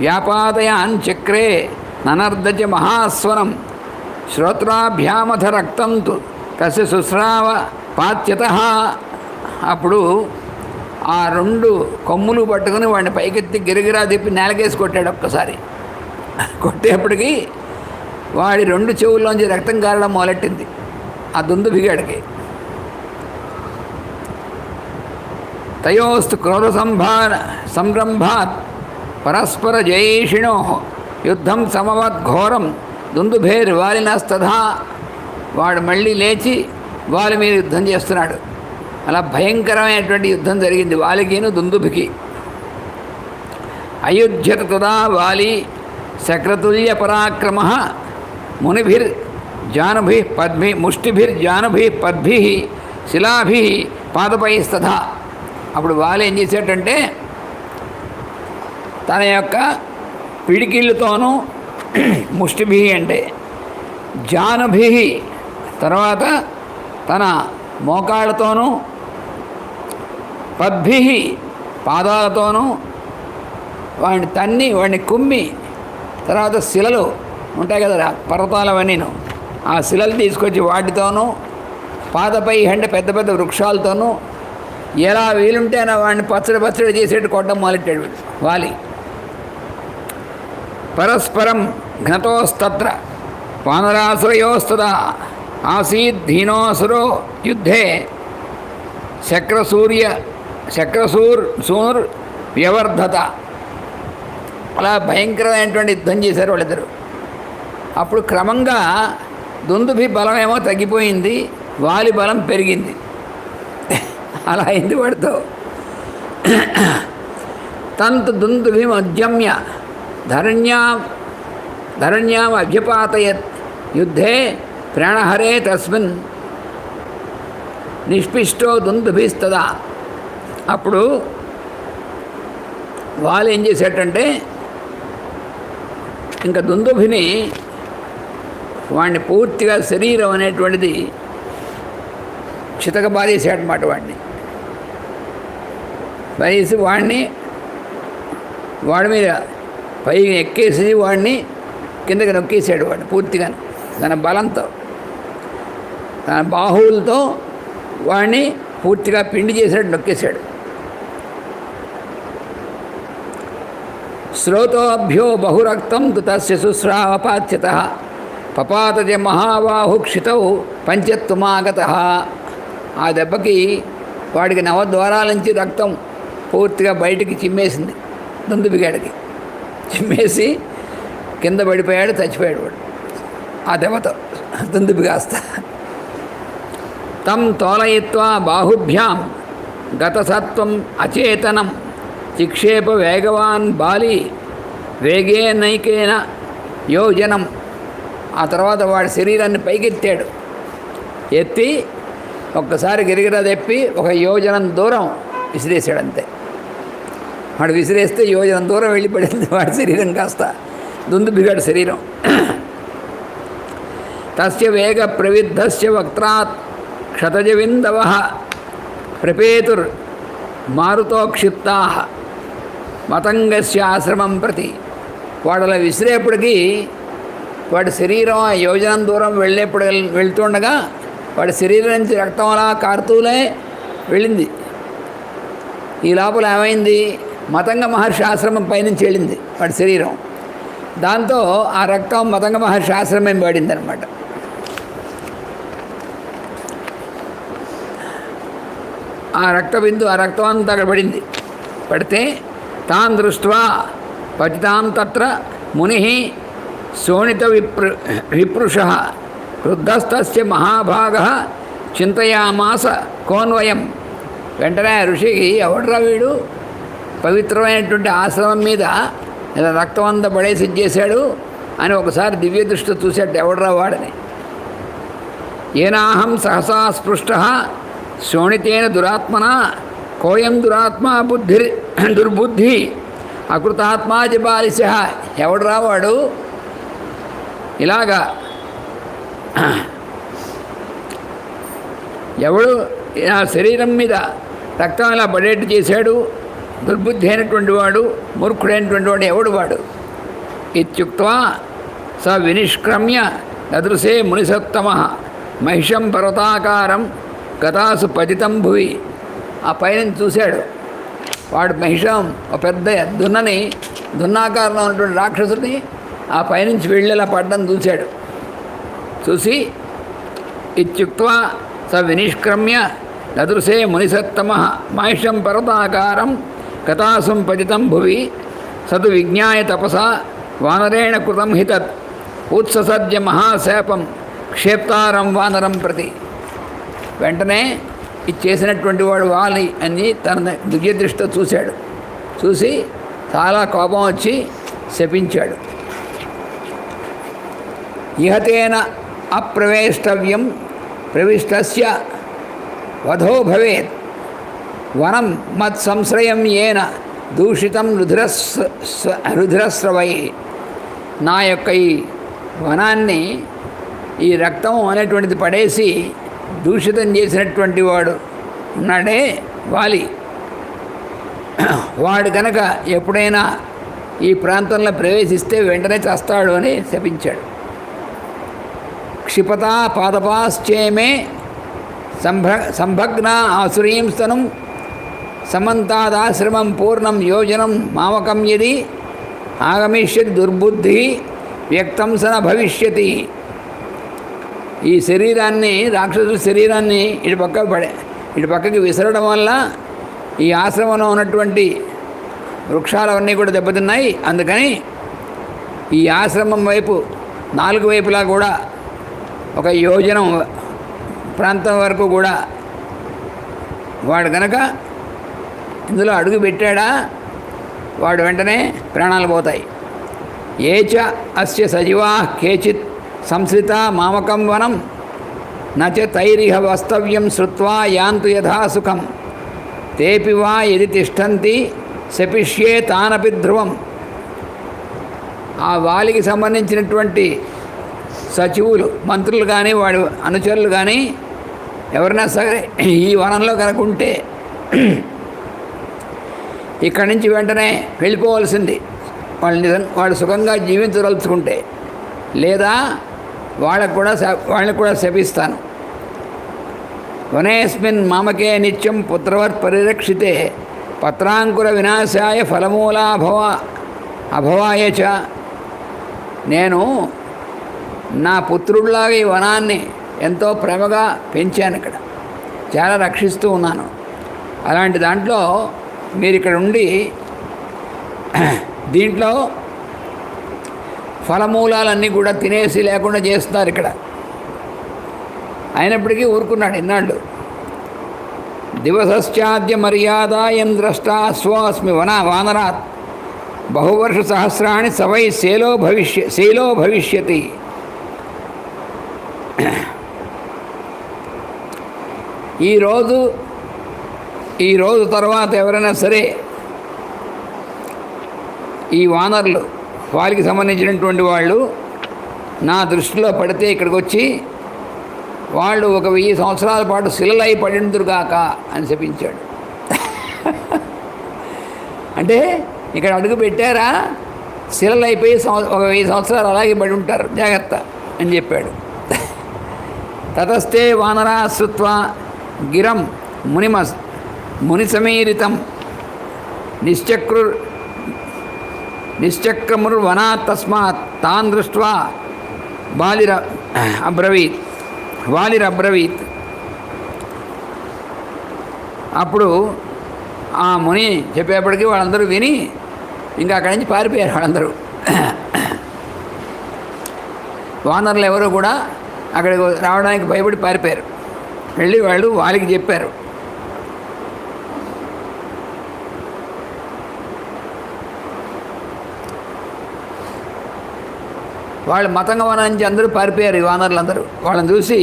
Speaker 1: వ్యాపాదయాన్ చక్రే ననర్దచ మహాస్వరం శ్రోత్రాభ్యామథ రక్తంతు తస్య శుశ్రావ పాచ్యత. అప్పుడు ఆ 2 కొమ్ములు పట్టుకుని వాడిని పైకెత్తి గిరిగిరా తిప్పి నేలకేసి కొట్టాడు. ఒక్కసారి కొట్టేప్పటికీ వాడి 2 చెవుల్లోంచి రక్తం కారడం మొదలెట్టింది ఆ దుందుభిగాడికి. తయోస్తు క్రోధ సంరంభాత్ పరస్పర జైషిణో యుద్ధం సమవద్ఘోరం దుందుభేర్వాలినస్తథా. వాడు మళ్ళీ లేచి వాలి మీద యుద్ధం చేస్తున్నాడు. అలా భయంకరమైనటువంటి యుద్ధం జరిగింది వాలికిను దుందుభికి. అయుధ్యత తదా వాలి శక్రతుల్య పరాక్రమ మునిభిర్జానుభి పద్భి ముష్టిభిర్జానుభి పద్భి శిలాభి పాదపైస్తథా. అప్పుడు వాలి ఏం చేశాడంటే తన యొక్క పిడికిళ్ళతోనూ ముష్టిభి అంటే జానుభి తర్వాత తన మోకాళ్ళతోనూ పద్భి పాదాలతోనూ వాడిని తన్ని వాడిని కుమ్మి తర్వాత శిలలు ఉంటాయి కదా పర్వతాలవన్నీను ఆ శిలలు తీసుకొచ్చి వాటితోనూ పాదపై అంటే పెద్ద పెద్ద వృక్షాలతోనూ ఎలా వీలుంటే అలా వాడిని పచ్చడి చేసేట్టు కొట్టడం మొదలెట్టాడు వాలి. పరస్పరం ఘ్నతోస్తత్ర వానరాసురయోస్తదా ఆసీద్ ధీనోసురో యుద్ధే శక్రసూర్ వ్యవర్ధత. అలా భయంకరమైనటువంటి యుద్ధం చేశారు వాళ్ళిద్దరు. అప్పుడు క్రమంగా దుందుభి బలమేమో తగ్గిపోయింది, వాలి బలం పెరిగింది. అలా అయింది వాడితో. తంతు దుందుభి మధ్యమ్య ధరణ్యాం అభ్యపాతయత్ యుద్ధే ప్రాణహరే తస్మిన్ నిష్పిష్టో దుందుభిస్తదా. అప్పుడు వాళ్ళు ఏం చేసేటంటే ఇంకా దుందుభిని వాడిని పూర్తిగా శరీరం అనేటువంటిది చితక బాధేసాడనమాట. వాడిని వేసి వాడి మీద పైకి ఎక్కేసి వాడిని కిందకి నొక్కేసాడు. వాడిని పూర్తిగా తన బలంతో తన బాహువులతో వాడిని పూర్తిగా పిండి చేసినట్టు నొక్కేశాడు. శ్రోతోభ్యో బహురక్తం తస్య శుశ్రావపాచ్యత పపాతజ మహాబాహుక్షితౌ పంచత్తుమాగత. ఆ దెబ్బకి వాడికి నవద్వారాల నుంచి రక్తం పూర్తిగా బయటికి చిమ్మేసింది. దుందుబిగాడికి చిమ్మేసి కింద పడిపోయాడు, చచ్చిపోయాడు వాడు ఆ దెబ్బతో దుందుబిగాస్త. తం తోలయిత్వా బాహుభ్యాం గతసత్వం అచేతనం చిక్షేప వేగవాన్ బాలి వేగేనైకేన యోజనం. ఆ తర్వాత వాడి శరీరాన్ని పైకెత్తాడు. ఎత్తి ఒక్కసారి గిరిగిరా తెప్పి 1 యోజనం దూరం విసిరేసాడు. అంతే. వాడు విసిరేస్తే యోజనం దూరం వెళ్ళిపడింది వాడి శరీరం కాస్త దుందుబిగాడి శరీరం. తస్య వేగ ప్రవిద్ధస్య వక్త్రాత్ క్షతజవిందవ ప్రపేతుర్ మారుతోక్షిప్తా మతంగస్య ఆశ్రమం ప్రతి. వాడలా విసిరేపటికి వాడి శరీరం ఆ యోజనం దూరం వెళ్తుండగా వాడి శరీరం నుంచి రక్తం అలా కారుతూనే వెళ్ళింది. ఈ లోపల ఏమైంది, మతంగ మహర్షి ఆశ్రమం పైనుంచి వెళ్ళింది వాడి శరీరం. దాంతో ఆ రక్తం మతంగ మహర్షి ఆశ్రమం పడింది అనమాట. ఆ రక్తబిందు ఆ రక్తం అంతా అక్కడ పడింది. పడితే తాన్ దృష్ట్వా పతితాం తత్ర ముని శోణిత విపృష వృద్ధస్తస్య మహాభాగ చింతయామాస కోన్వయం. వెంటనే ఋషికి ఎవడ్రా వీడు పవిత్రమైనటువంటి ఆశ్రమం మీద ఇలా రక్తం అంతా పడేసి చేశాడు అని ఒకసారి దివ్య దృష్టి చూశాడు. ఎవడ్రా వాడని. ఏనాహం సహసా స్పృష్ట శోణితేన దురాత్మన కోయం దురాత్మ దుర్బుద్ధి అకృతాత్మాజ బాలిశ. ఎవడు రావాడు ఇలాగా ఎవడు ఆ శరీరం మీద రక్తం ఇలా పడేట్టు చేశాడు, దుర్బుద్ధి అయినటువంటి వాడు, మూర్ఖుడైనటువంటి వాడు ఎవడు వాడు? ఇత్యుక్త్వా స వినిష్క్రమ్య దదృశే మునిసత్తమ మహిషం పర్వతాకారం గతాసు పతితం భువి. ఆ పైన చూశాడు వాడు మహిషం, ఒక పెద్ద దున్నాకారంలో ఉన్నటువంటి రాక్షసుని ఆ పైనుంచి వెళ్ళేలా పడ్డం చూశాడు. చూసి ఇత్యుక్త్వా స వినిష్క్రమ్య దదృశే మునిసత్తమ మహిషం పర్వతాకారం కథాసుం పతితం భువి సతు విజ్ఞాయ తపసా వానరేణ కృతం హితత్ ఉత్ససద్య మహాశాపం క్షేప్తారం వానరం ప్రతి. వెంటనే ఇది చేసినటువంటి వాడు వాలి అని తన దివ్యదృష్టితో చూశాడు. చూసి చాలా కోపం వచ్చి శపించాడు. ఇహతేన అప్రవేష్టవ్యం ప్రవిష్టస్య వధో భవేత్ వనం మత్ సంశ్రయం ఏన దూషితం రుధిరస్రవై. నా యొక్క ఈ వనాన్ని ఈ రక్తం అనేటువంటిది పడేసి దూషితం చేసినటువంటి వాడు ఉన్నాడే వాలి, వాడు కనుక ఎప్పుడైనా ఈ ప్రాంతంలో ప్రవేశిస్తే వెంటనే చేస్తాడు అని శపించాడు. క్షిపతా పాదపాశ్చేమే సంభగ్న ఆసురీం స్తనం సమంతాదాశ్రమం పూర్ణం యోజనం మామకం యది ఆగమిష్యతి దుర్బుద్ధి వ్యక్తం సన భవిష్యతి. ఈ శరీరాన్ని, రాక్షసుల శరీరాన్ని ఇటు పక్కకి విసరడం వల్ల ఈ ఆశ్రమంలో ఉన్నటువంటి వృక్షాలవన్నీ కూడా దెబ్బతిన్నాయి. అందుకని ఈ ఆశ్రమం వైపు 4 వైపులా కూడా ఒక యోజనం ప్రాంతం వరకు కూడా వాడు కనుక ఇందులో అడుగు పెట్టాడా వాడు వెంటనే ప్రాణాలు పోతాయి. ఏచ అస్య సజీవా కేచిత్ సంశ్రిత మామకం వనం నచ తైరిహ వస్తవ్యం శ్రుత్వా యాంతు యథా సుఖం తేపి వా యది తిష్టంతి శపిష్యే తానపి ధ్రువం. ఆ వాలికి సంబంధించినటువంటి సచివులు, మంత్రులు కానీ వాడి అనుచరులు కానీ ఎవరైనా సరే ఈ వనంలో కనుకుంటే ఇక్కడి నుంచి వెంటనే వెళ్ళిపోవలసింది వాళ్ళు సుఖంగా జీవించదలుచుకుంటే, లేదా వాళ్ళని కూడా శపిస్తాను. వనేస్మిన్ మామకే నిత్యం పుత్రవత్ పరిరక్షితే పత్రాంకుర వినాశాయ ఫలమూలా అభవాయ చ. నేను నా పుత్రుడిలాగా ఈ వనాన్ని ఎంతో ప్రేమగా పెంచాను, ఇక్కడ చాలా రక్షిస్తూ ఉన్నాను. అలాంటి దాంట్లో మీరు ఇక్కడ ఉండి దీంట్లో ఫలమూలాలన్నీ కూడా తినేసి లేకుండా చేస్తున్నారు ఇక్కడ. అయినప్పటికీ ఊరుకున్నాడు ఇన్నాళ్ళు. దివసశ్చాద్య మర్యాదాయం ద్రష్టా స్వాస్మి వానరాత్ బహువర్ష సహస్రాణి సవై శైలో భవిష్యతి. ఈరోజు తర్వాత ఎవరైనా సరే ఈ వానరులు వారికి సంబంధించినటువంటి వాళ్ళు నా దృష్టిలో పడితే ఇక్కడికి వచ్చి వాళ్ళు 1000 సంవత్సరాల పాటు శిలలై పడిందురుగాక అని చెప్పించాడు. అంటే ఇక్కడ అడుగు పెట్టారా శిలలైపోయి 1000 సంవత్సరాలు అలాగే పడి ఉంటారు, జాగ్రత్త అని చెప్పాడు. తతస్థే వానరా శ్రుత్వా గిరం మునిసమీరితం నిశ్చక్రముర్వనాత్ తస్మాత్ తాన్ దృష్ట్వా వాలిరబ్రవీత్. అప్పుడు ఆ ముని చెప్పేప్పటికీ వాళ్ళందరూ విని ఇంకా అక్కడి నుంచి పారిపోయారు వాళ్ళందరూ. వానరులు ఎవరు కూడా అక్కడికి రావడానికి భయపడి పారిపోయారు. వెళ్ళి వాళ్ళు వాలికి చెప్పారు. వాళ్ళు మతంగవనం నుంచి అందరూ పారిపోయారు. ఈ వానరులందరూ వాళ్ళని చూసి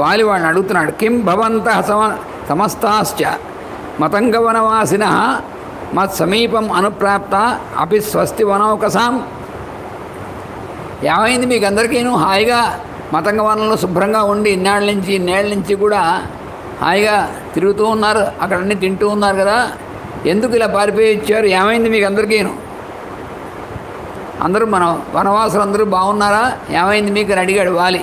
Speaker 1: వాళ్ళని అడుగుతున్నాడు. కిం భవంతః సమస్తాశ్చ మతంగవనవాసిన మత్సమీపం అనుప్రాప్త అపి స్వస్తి వనౌకసాం. ఏమైంది మీకు అందరికీను? హాయిగా మతంగవనంలో శుభ్రంగా ఉండి ఇన్నేళ్ళ నుంచి కూడా హాయిగా తిరుగుతూ ఉన్నారు, అక్కడ అన్నీ తింటూ ఉన్నారు కదా, ఎందుకు ఇలా పారిపోయి ఇచ్చారు? ఏమైంది మీకు అందరికీను? అందరూ మన వనవాసులు అందరూ బాగున్నారా? ఏమైంది మీకు అని అడిగాడు వాలి.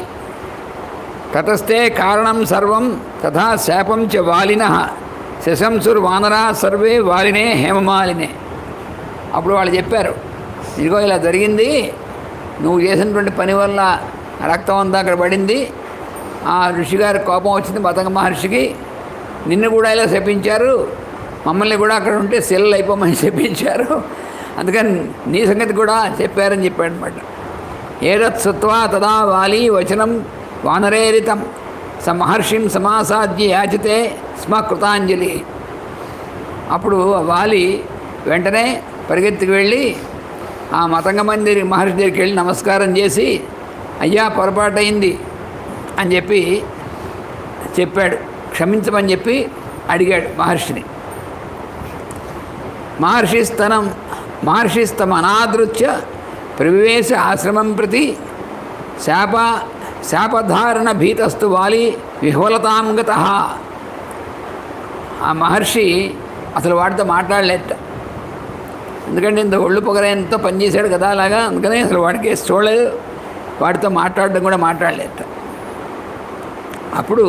Speaker 1: తతస్తే కారణం సర్వం తథా శాపం చ వాలినః శశంసుర్ వానరా సర్వే వాలినే హేమమాలినే. అప్పుడు వాళ్ళు చెప్పారు, ఇదిగో ఇలా జరిగింది, నువ్వు చేసినటువంటి పని వల్ల రక్తం అంతా అక్కడ పడింది, ఆ ఋషిగారి కోపం వచ్చింది మతంగ మహర్షికి, నిన్ను కూడా ఇలా శపించారు, మమ్మల్ని కూడా అక్కడ ఉంటే సెల్లు అయిపోమని శపించారు, అందుకని నీ సంగతి కూడా చెప్పారని చెప్పాడు అనమాట. ఏదత్ శ్రుత్వా తదా వాలి వచనం వానరేరితం స మహర్షిం సమాసాద్య యాచితే స్మ కృతాంజలి. అప్పుడు వాలి వెంటనే పరిగెత్తికి వెళ్ళి ఆ మతంగ మహర్షి దగ్గరికి వెళ్ళి నమస్కారం చేసి, అయ్యా పొరపాటైంది అని చెప్పాడు, క్షమించమని చెప్పి అడిగాడు మహర్షిని. మహర్షిస్తమనాదృత్య ప్రవివేశ ఆశ్రమం ప్రతి శాపధారణ భీతస్తు వాలి విహ్వలతాం గతః. ఆ మహర్షి అసలు వాడితో మాట్లాడలేట, ఎందుకంటే ఇంత ఒళ్ళు పొగరైనంతో పనిచేశాడు కదా అలాగా, అందుకనే అసలు వాడికి చూడలేదు, వాడితో మాట్లాడడం కూడా మాట్లాడలేట. అప్పుడు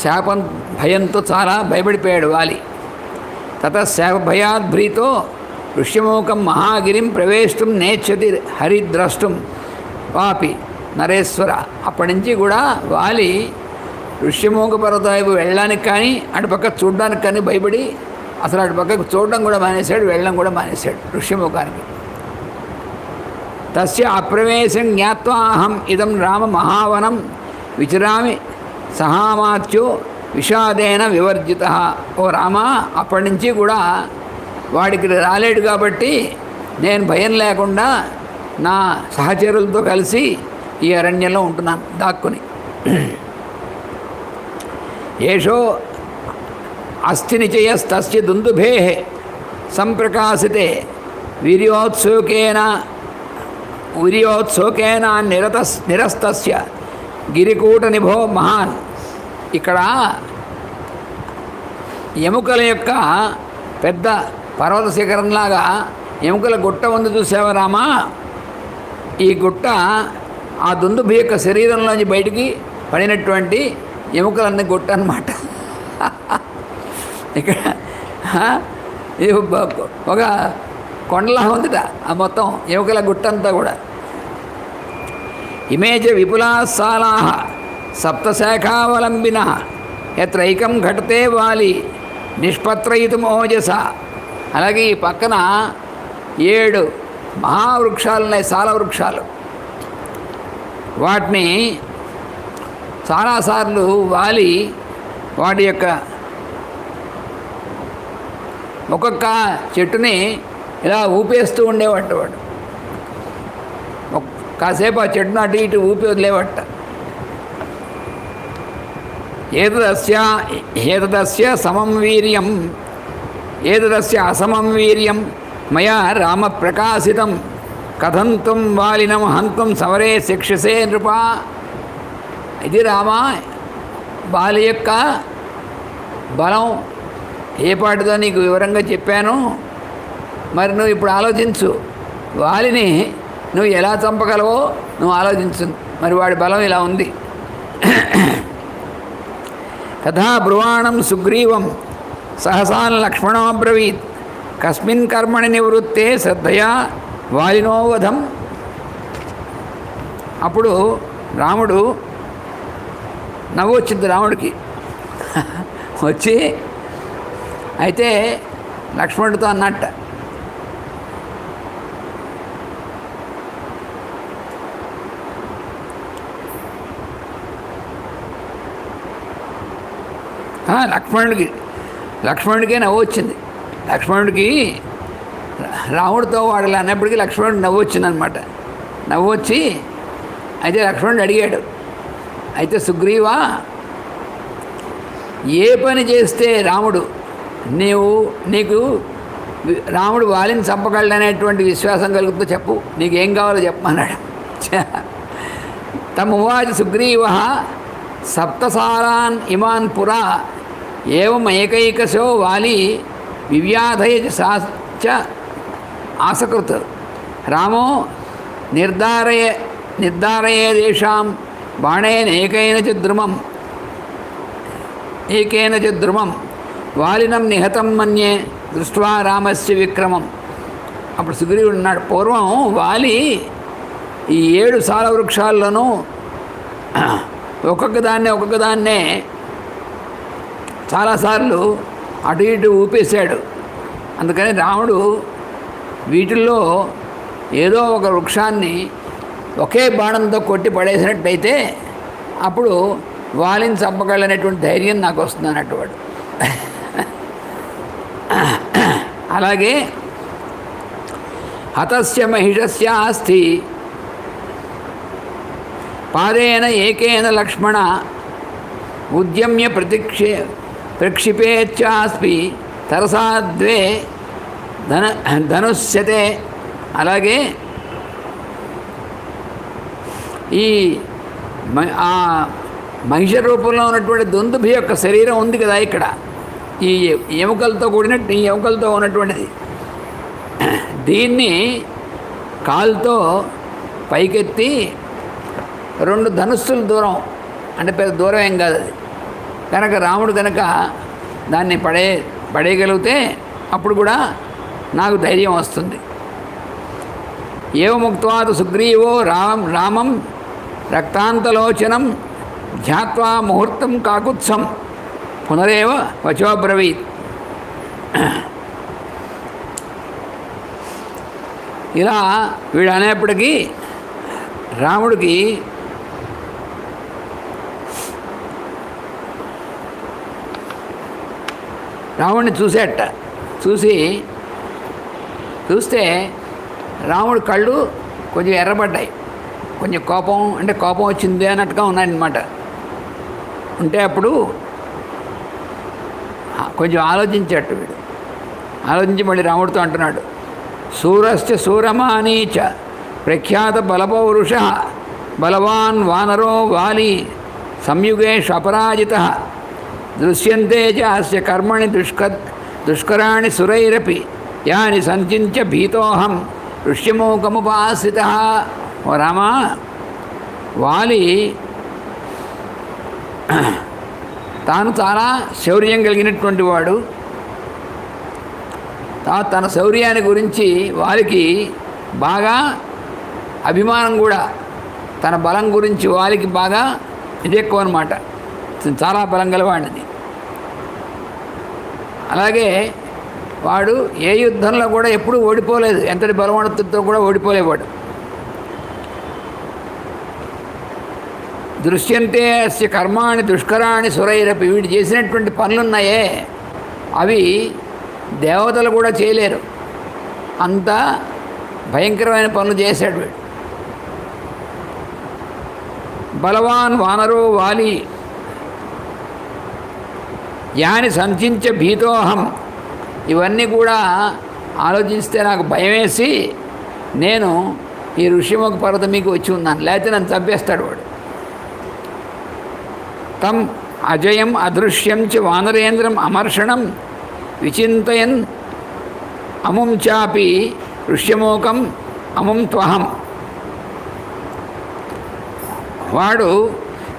Speaker 1: శాపం భయంతో చాలా భయపడిపోయాడు వాలి. తత శాప భయాద్భ్రీతో ఋష్యమూకం మహాగిరిం ప్రవేశం నేచ్చతి హరిద్రష్టం వాపి నరేశ్వర. అప్పటి నుంచి కూడా వాలి ఋష్యమూక పర్వతం వైపు వెళ్ళడానికి కానీ అటుపక్క చూడడానికి కానీ భయపడి అసలు అటుపక్కకు చూడడం కూడా మానేశాడు, వెళ్ళడం కూడా మానేశాడు ఋష్యమూకానికి. తస్య అప్రవేశం జ్ఞాత్వా అహం ఇదం రామ మహావనం విచరామి సహామాత్యో విషాదేన వివర్జిత. ఓ రామ, అప్పటి నుంచి కూడా వాడికి రాలేడు కాబట్టి నేను భయం లేకుండా నా సహచరులతో కలిసి ఈ అరణ్యంలో ఉంటున్నాను దాక్కుని. ఏషో అస్థి నిచయస్తస్య దుందుభే సంప్రకాశితే వీర్యోత్సోకేన నిరస్తస్య గిరికూట నిభో మహాన్. ఇక్కడ ఎముకల యొక్క పెద్ద పర్వత శిఖరంలాగా ఎముకల గుట్ట ఉంది చూసావా రామా, ఈ గుట్ట ఆ దుందుభి యొక్క శరీరంలోంచి బయటికి పడినటువంటి ఎముకలన్నీ గుట్ట అన్నమాట. ఇక్కడ ఇది ఒక కొండలా ఉందిట ఆ మొత్తం ఎముకల గుట్టంతా కూడా. ఇమేచ విపులాసాలా సప్తశాఖావలంబిన ఎత్రైకం ఘటతే వాలి నిష్పత్రయితు మోజస. అలాగే ఈ పక్కన 7 మహావృక్షాలు ఉన్నాయి, సాల వృక్షాలు. వాటిని చాలాసార్లు వాలి వాటి యొక్క ఒక్కొక్క చెట్టుని ఇలా ఊపేస్తూ ఉండేవాట. వాడు కాసేపు ఆ చెట్టును అటు ఇటు ఊపి వదిలేవట. ఏతదస్య సమం వీర్యం ఏతదస్య అసమం వీర్యం మయా రామ ప్రకాశితం కథంతం వాలినం హంతం సమరే శిక్షసే నృప. ఇది రామా వాలి యొక్క బలం ఏ పాటిదో నీకు వివరంగా చెప్పాను. మరి నువ్వు ఇప్పుడు ఆలోచించు, వాలిని నువ్వు ఎలా చంపగలవో నువ్వు ఆలోచించు. మరి వాడి బలం ఇలా ఉంది. తథా బ్రువాణం సుగ్రీవం సహసాన్ లక్ష్మణోబ్రవీత్ కస్మిన్ కర్మణి నివృత్తే శ్రద్ధయా వాలినోవధం. అప్పుడు రాముడు నవ్వు వచ్చింది రాముడికి. వచ్చి అయితే లక్ష్మణుడితో అన్నట్ట, లక్ష్మణుడికే నవ్వు వచ్చింది. లక్ష్మణుడికి రాముడితో వాడు అన్నప్పటికీ లక్ష్మణుడికి నవ్వు వచ్చిందనమాట. నవ్వు వచ్చి అయితే లక్ష్మణుడు అడిగాడు, అయితే సుగ్రీవా ఏ పని చేస్తే రాముడు నీకు రాముడు వాలిని చంపగలడనేటువంటి విశ్వాసం కలుగుతుందో చెప్పు, నీకేం కావాలో చెప్పమన్నాడు. తమువాచ సుగ్రీవ సప్తసారాన్ ఇమాన్ పురా ఏవం ఏకైకశో వాలి వివ్యాధయ చ ఆసకృత్ రామో నిర్ధారయేదేషాం బాణేన ఏకైన చ ద్రుమం వాలినం నిహతం మన్యే దృష్ట్వా రామస్య విక్రమం. అప్పుడు సుగ్రీవుడు అన్నాడు, పూర్వం వాలి ఈ 7 సాల వృక్షాల్లోనూ ఒక్కొక్కదాన్నే చాలాసార్లు అటు ఇటు ఊపేశాడు. అందుకని రాముడు వీటిల్లో ఏదో ఒక వృక్షాన్ని ఒకే బాణంతో కొట్టి పడేసినట్టయితే అప్పుడు వాలిని చంపగలనేటువంటి ధైర్యం నాకు వస్తుంది అన్నట్టు వాడు. అలాగే హతస్య మహిషస్య అస్తి పాదేన ఏకేన లక్ష్మణ ఉద్యమ్య ప్రక్షిపేచ్చాస్మి తరసా ద్వే ధనుష్యతే. అలాగే ఈ మహిష రూపంలో ఉన్నటువంటి దుందుభి యొక్క శరీరం ఉంది కదా ఇక్కడ, ఈ ఎముకలతో ఉన్నటువంటిది, దీన్ని కాలుతో పైకెత్తి 2 ధనుస్సుల దూరం, అంటే పెద్ద దూరం ఏం కాదు అది, కనుక రాముడు కనుక దాన్ని పడేయగలిగితే అప్పుడు కూడా నాకు ధైర్యం వస్తుంది. ఏవముక్త్వాతు సుగ్రీవో రామం రక్తాంతలోచనం ధ్యాత్వా ముహూర్తం కాకుత్సం పునరేవ వచోబ్రవీత్. ఇలా వీడు అనేప్పటికీ రాముడిని చూస్తే రాముడి కళ్ళు కొంచెం ఎర్రబడ్డాయి, కొంచెం కోపం వచ్చింది అన్నట్టుగా ఉన్నాయన్నమాట. ఉంటే అప్పుడు కొంచెం ఆలోచించట్టు వీడు, ఆలోచించి మళ్ళీ రాముడితో అంటున్నాడు, శూరశ్చ శూరమానీచ ప్రఖ్యాత బలపౌరుష బలవాన్ వానరో వాలి సంయుగేషు అపరాజిత దృశ్యంతే చ అస్య కర్మణి దుష్కరాణి సురైరపి యాని సంచించ భీతోహం ఋష్యమూకముపాసిత. ఓ రామా, వాలి తాను చాలా శౌర్యం కలిగినటువంటి వాడు. తన శౌర్యాన్ని గురించి వారికి బాగా అభిమానం కూడా, తన బలం గురించి వారికి బాగా ఇది ఎక్కువ అనమాట, చాలా బలం గలవాడిని. అలాగే వాడు ఏ యుద్ధంలో కూడా ఎప్పుడూ ఓడిపోలేదు, ఎంతటి బలవంతుడితో కూడా ఓడిపోలేవాడు. దృశ్యంతే అస్య కర్మాణి దుష్కరాణి సురైరపి, వీడు చేసినటువంటి పనులున్నాయే అవి దేవతలు కూడా చేయలేరు, అంత భయంకరమైన పనులు చేశాడు వీడు. బలవాన్ వానరో వాలి యాని సంచించ భీతోహం, ఇవన్నీ కూడా ఆలోచిస్తే నాకు భయం వేసి నేను ఈ ఋషిముఖ పర్వతం మీకు వచ్చి ఉన్నాను, లేకపోతే నన్ను చంపేస్తాడు వాడు. తం అజయం అదృశ్యం చ వానరేంద్రం అమర్షణం విచింతయన్ అముం చాపి ఋష్యమూకం అముం త్వహం.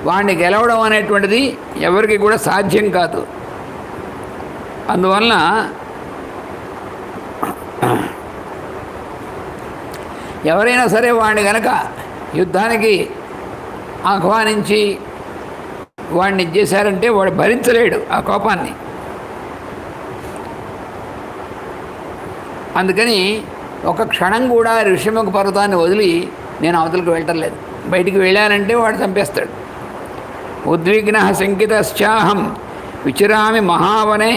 Speaker 1: వాడిని గెలవడం అనేటువంటిది ఎవరికి కూడా సాధ్యం కాదు. అందువలన ఎవరైనా సరే వాడిని గనక యుద్ధానికి ఆహ్వానించి వాడిని చేశారంటే వాడు భరించలేడు ఆ కోపాన్ని. అందుకని ఒక క్షణం కూడా ఋషిముఖ పర్వతాన్ని వదిలి నేను అవతలకు వెళ్ళటం లేదు. బయటికి వెళ్ళానంటే వాడు చంపేస్తాడు. ఉద్విగ్న శంకితశ్చాహం విచిరామి మహావనే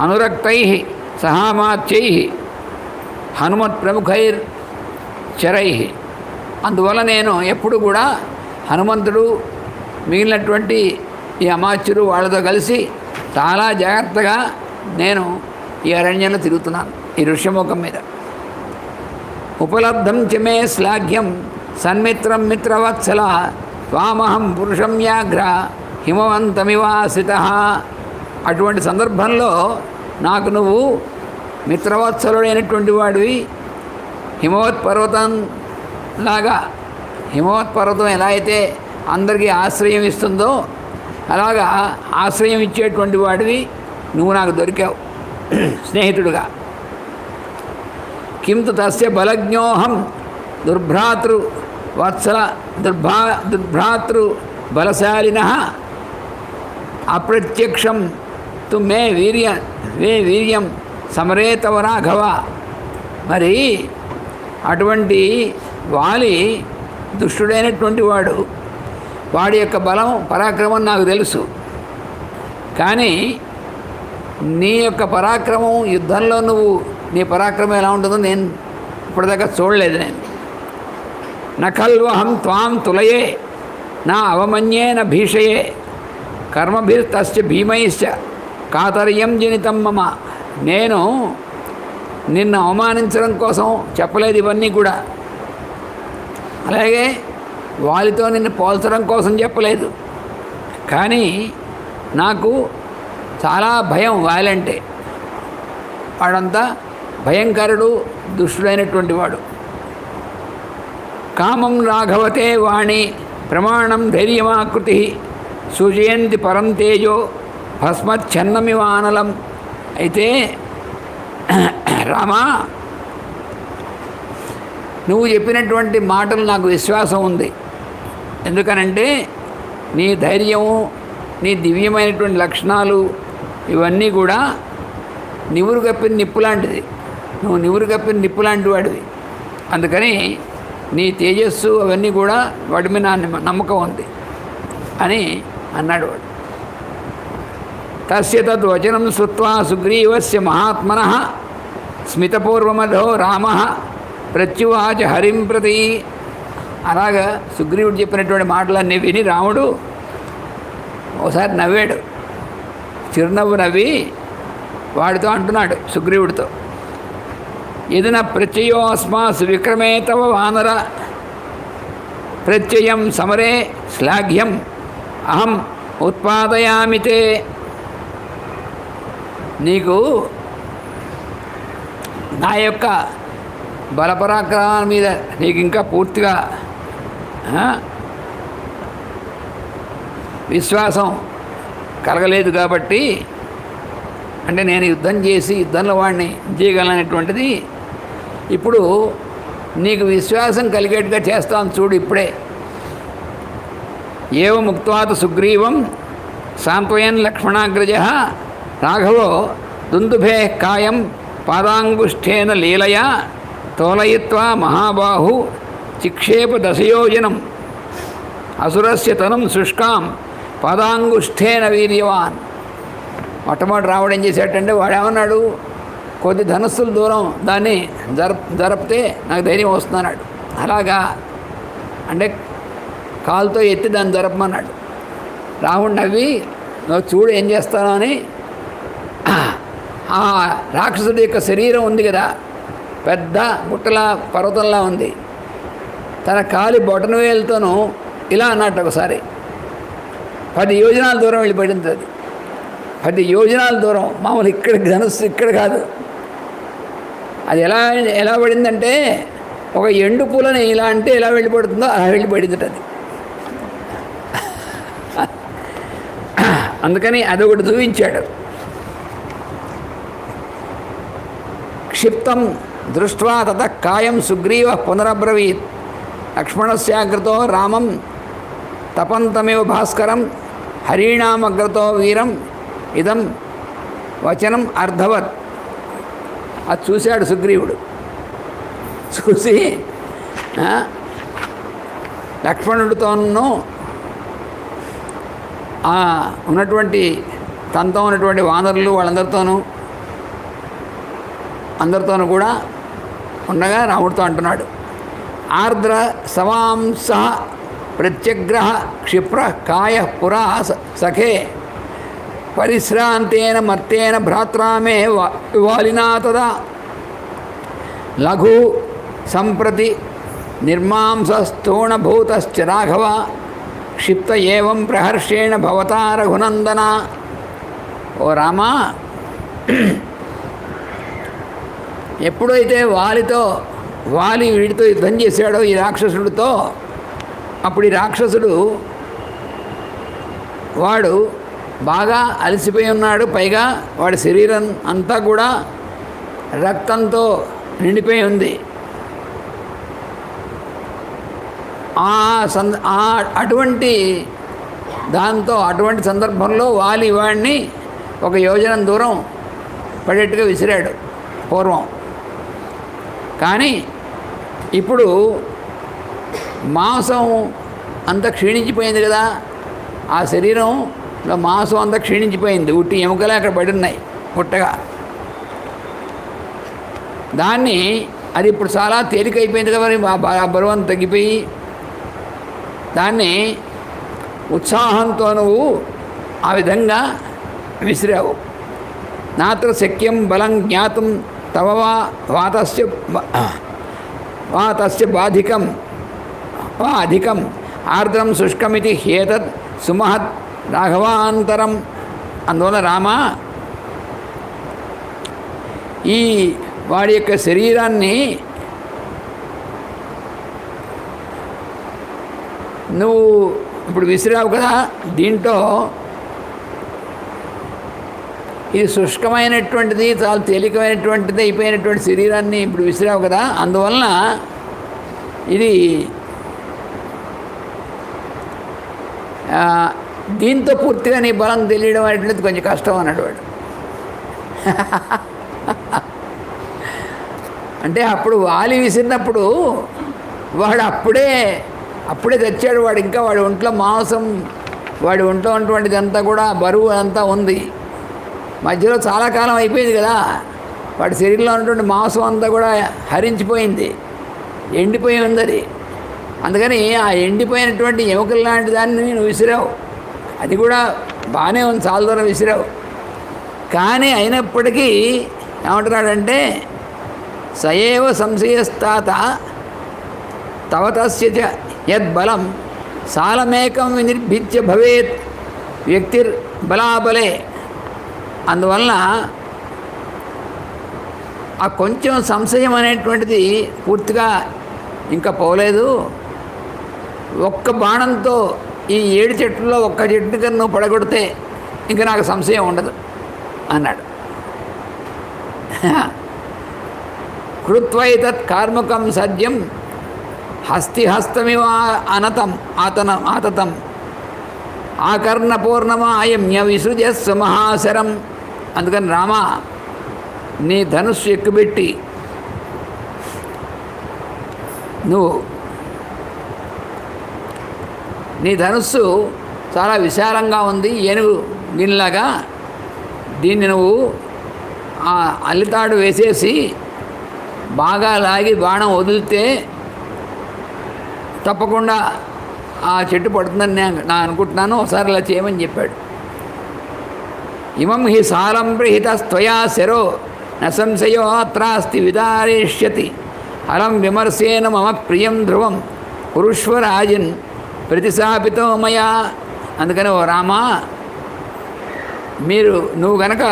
Speaker 1: అనురక్తై సహామాత్యై హనుమత్ ప్రముఖైర్ చరై. అందువల్ల నేను ఎప్పుడు కూడా హనుమంతుడు మిగిలినటువంటి ఈ అమాత్యులు వాళ్ళతో కలిసి చాలా జాగ్రత్తగా నేను ఈ అరణ్యంలో తిరుగుతున్నాను, ఈ ఋష్యముఖం మీద. ఉపలబ్ధం చమే శ్లాఘ్యం సన్మిత్రం మిత్రవత్సల త్వామహం పురుషం వ్యాఘ్ర హిమవంతమివాసిత. అటువంటి సందర్భంలో నాకు నువ్వు మిత్రవత్సలుడైనటువంటి వాడివి. హిమవత్ పర్వతం లాగా, హిమవత్ పర్వతం ఎలా అయితే అందరికీ ఆశ్రయం ఇస్తుందో అలాగా ఆశ్రయం ఇచ్చేటువంటి వాడివి నువ్వు నాకు దొరికావు స్నేహితుడుగా. కింతు తస్య బలజ్ఞోహం దుర్భ్రాతృ వత్సల దుర్భ్రాతృ బలశాలినః అప్రత్యక్షం తు మే వీర్యం సమరే తవ రాఘవ. మరి అటువంటి వాలి దుష్టుడైనటువంటి వాడి యొక్క బలం పరాక్రమం నాకు తెలుసు. కానీ నీ యొక్క పరాక్రమం యుద్ధంలో నీ పరాక్రమం ఎలా ఉంటుందో నేను ఇప్పటిదాకా చూడలేదు. నేను నఖల్వహం త్వాం తులయే నా అవమన్యే న భీషయే కర్మభిర్తస్య భీమైశ్చ కాతర్యం జనితం మమ. నేను నిన్ను అవమానించడం కోసం చెప్పలేదు ఇవన్నీ కూడా, అలాగే వాళ్ళతో నిన్ను పోల్చడం కోసం చెప్పలేదు. కానీ నాకు చాలా భయం వాలంటే. వాడంతా భయంకరుడు, దుష్టుడైనటువంటి వాడు. కామం రాఘవతే వాణి ప్రమాణం ధైర్యమాకృతి సూచయంతి పరం తేజో భస్మచ్ఛన్నమివానలం. అయితే రామా, నువ్వు చెప్పినటువంటి మాటలు నాకు విశ్వాసం ఉంది. ఎందుకనంటే నీ ధైర్యము, నీ దివ్యమైనటువంటి లక్షణాలు ఇవన్నీ కూడా నివురు కప్పిన నిప్పు లాంటిది. నువ్వు నివురు కప్పిన నిప్పు లాంటి వాడివి. అందుకని నీ తేజస్సు అవన్నీ కూడా వాటి మీద నమ్మకం ఉంది అని అన్నాడు వాడు. తస్య తద్వచనం శ్రుత్వా సుగ్రీవస్య మహాత్మనః స్మితపూర్వమధో రామః ప్రత్యువాచ హరిం ప్రతి. అలాగా సుగ్రీవుడు చెప్పినటువంటి మాటలన్నీ విని రాముడు ఒకసారి నవ్వాడు. చిరునవ్వు నవ్వి వాడితో అంటున్నాడు, సుగ్రీవుడితో, ఏదైనా ప్రత్యయో అస్మాసు విక్రమే తవ వానర ప్రత్యయం సమరే శ్లాఘ్యం అహం ఉత్పాదయామితే. నీకు నా యొక్క బలపరాక్రమాల మీద నీకు ఇంకా పూర్తిగా విశ్వాసం కలగలేదు కాబట్టి, అంటే నేను యుద్ధం చేసి యుద్ధంలో వాడిని చేయగలనటువంటిది ఇప్పుడు నీకు విశ్వాసం కలిగేట్టుగా చేస్తాను చూడు ఇప్పుడే. ఏవ ముక్త్వాత్ సుగ్రీవం సాంత్వయన్ లక్ష్మణాగ్రజ రాఘవో దుందుభే కాయం పాదాంగుష్ఠేన లీలయా తోలయిత్వా మహాబాహు చిక్షేప దశయోజనం అసురస్య తనం శుష్కాం పాదాంగుష్ఠేన వీర్యవాన్. మొట్టమొదటి రాముడు ఏం చేశాడంటే, వాడేమన్నాడు, కొద్ది ధనస్సుల దూరం దాన్ని జరపితే నాకు ధైర్యం వస్తుందన్నాడు. అలాగా అంటే కాలుతో ఎత్తి దాన్ని జరపమన్నాడు. రాముడు నవ్వి, నువ్వు చూడు ఏం చేస్తానో అని ఆ రాక్షసుడి యొక్క శరీరం ఉంది కదా, పెద్ద గుట్టలా పర్వతంలా ఉంది. తన కాలి బొటన వేలుతోనూ ఇలా అన్నట్టు ఒకసారి 10 యోజనాల దూరం వెళ్ళిపోయింది. అది 10 యోజనాల దూరం, మామూలు ఇక్కడ ధనుస్సు ఇక్కడ కాదు. అది ఎలా పడిందంటే, ఒక ఎండు పూలని ఇలా అంటే ఎలా వెళ్ళిపడుతుందో అలా వెళ్ళిపడింది అది. అందుకని అదొకటి చూపించాడు. క్షిప్తం దృష్ట్వా తత కాయం సుగ్రీవ పునరబ్రవీత్ లక్ష్మణస్యాగ్రతో రామం తపంతమివ భాస్కరం హరీణామగ్రతో వీరం ఇదం వచనం అర్ధవత్. అది చూశాడు సుగ్రీవుడు. చూసి లక్ష్మణుడితోనూ ఉన్నటువంటి తనతో ఉన్నటువంటి వానరులు అందరితోనూ కూడా ఉండగా రాముడితో అంటున్నాడు, ఆర్ద్ర సవాంస ప్రత్యగ్రహ క్షిప్ర కాయ పురా సఖే పరిశ్రాంతేన మత్తేన భ్రాత్రా మే వాలినా తదా లఘు సంప్రతి నిర్మాంసస్తూణభూతశ్చ రాఘవ క్షిప్త ఏవం ప్రహర్షేణ భవతా రఘునందన. ఓ రామా, ఎప్పుడైతే వాలి వీడితో యుద్ధం చేశాడో ఈ రాక్షసుడితో, అప్పుడు ఈ రాక్షసుడు వాడు బాగా అలసిపోయి ఉన్నాడు. పైగా వాడి శరీరం అంతా కూడా రక్తంతో నిండిపోయి ఉంది. అటువంటి సందర్భంలో వాలి వాడిని ఒక యోజనం దూరం పడేట్టుగా విసిరాడు పూర్వం. కానీ ఇప్పుడు మాంసం అంతా క్షీణించిపోయింది కదా, ఆ శరీరంలో మాంసం అంతా క్షీణించిపోయింది, ఉట్టి ఎముకలే అక్కడ పడి ఉన్నాయి పుట్టగా. దాన్ని అది ఇప్పుడు చాలా తేలికైపోయింది కదా, మరి ఆ బరువం తగ్గిపోయి దాన్ని ఉత్సాహంతో నువ్వు ఆ విధంగా విసిరావు. నాత్ర శక్యం బలం జ్ఞాతం తవ వాతస్య బాధికం వా అధికం ఆర్ద్రం శుష్కమితి హేతద్ సుమహత్ రాఘవాంతరం. అందువల్ల రామా, ఈ వాడి యొక్క శరీరాన్ని నువ్వు ఇప్పుడు విసిరావు కదా, దీంట్లో ఇది శుష్కమైనటువంటిది, చాలా తేలికమైనటువంటిది అయిపోయినటువంటి శరీరాన్ని ఇప్పుడు విసిరావు కదా, అందువలన ఇది దీంతో పూర్తిగా నీ బలం తెలియడం అనేటువంటిది కొంచెం కష్టం అన్నాడు వాడు. అంటే అప్పుడు వాలి విసిరినప్పుడు వాడు అప్పుడే తెచ్చాడు. వాడు ఇంకా వాడి ఒంట్లో మాంసం, వాడి ఒంట్లో ఉన్నటువంటిది అంతా కూడా బరువు అంతా ఉంది. మధ్యలో చాలా కాలం అయిపోయింది కదా, వాడి శరీరంలో ఉన్నటువంటి మాంసం అంతా కూడా హరించిపోయింది, ఎండిపోయి ఉంది అది. అందుకని ఆ ఎండిపోయినటువంటి ఎముకల లాంటి దాన్ని నువ్వు విసిరావు. అది కూడా బాగానే ఉంది, చాలా దూరం విసిరావు. కానీ అయినప్పటికీ ఏమంటున్నాడంటే, సయేవ సంశయస్తాత తవ తస్య యద్బలం సాలమేకం వినిర్భిత్య భవేత్ వ్యక్తిర్ బలాబలే. అందువలన ఆ కొంచెం సంశయం అనేటువంటిది పూర్తిగా ఇంకా పోలేదు. ఒక్క బాణంతో ఈ 7 చెట్లలో ఒక్క చెట్టు కన్నా నువ్వు పడగొడితే ఇంకా నాకు సంశయం ఉండదు అన్నాడు. కృత్వైతత్ కార్ముకం సద్యం హస్తిహస్తమివ ఆతతం ఆకర్ణపూర్ణమాయమ్య విసృజస్వ మహాశరం. అందుకని రామ, నీ ధనుస్సు ఎక్కుబెట్టి నీ ధనుస్సు చాలా విశాలంగా ఉంది, ఏనుగు దీనిలాగా. దీన్ని నువ్వు ఆ అల్లితాడు వేసేసి బాగా లాగి బాణం వదిలితే తప్పకుండా ఆ చెట్టు పడుతుందని నేను అనుకుంటున్నాను, ఒకసారి ఇలా చేయమని చెప్పాడు. ఇమం హి సారం ప్రిహితస్త్వయా శరో న సంశయో అత్రాస్తి విదారేష్యతి అలం విమర్శేన మమ ప్రియం ధ్రువం కురుష్వరాజన్ ప్రతిశాపితో మయా. అందుకని ఓ రామా, నువ్వు గనక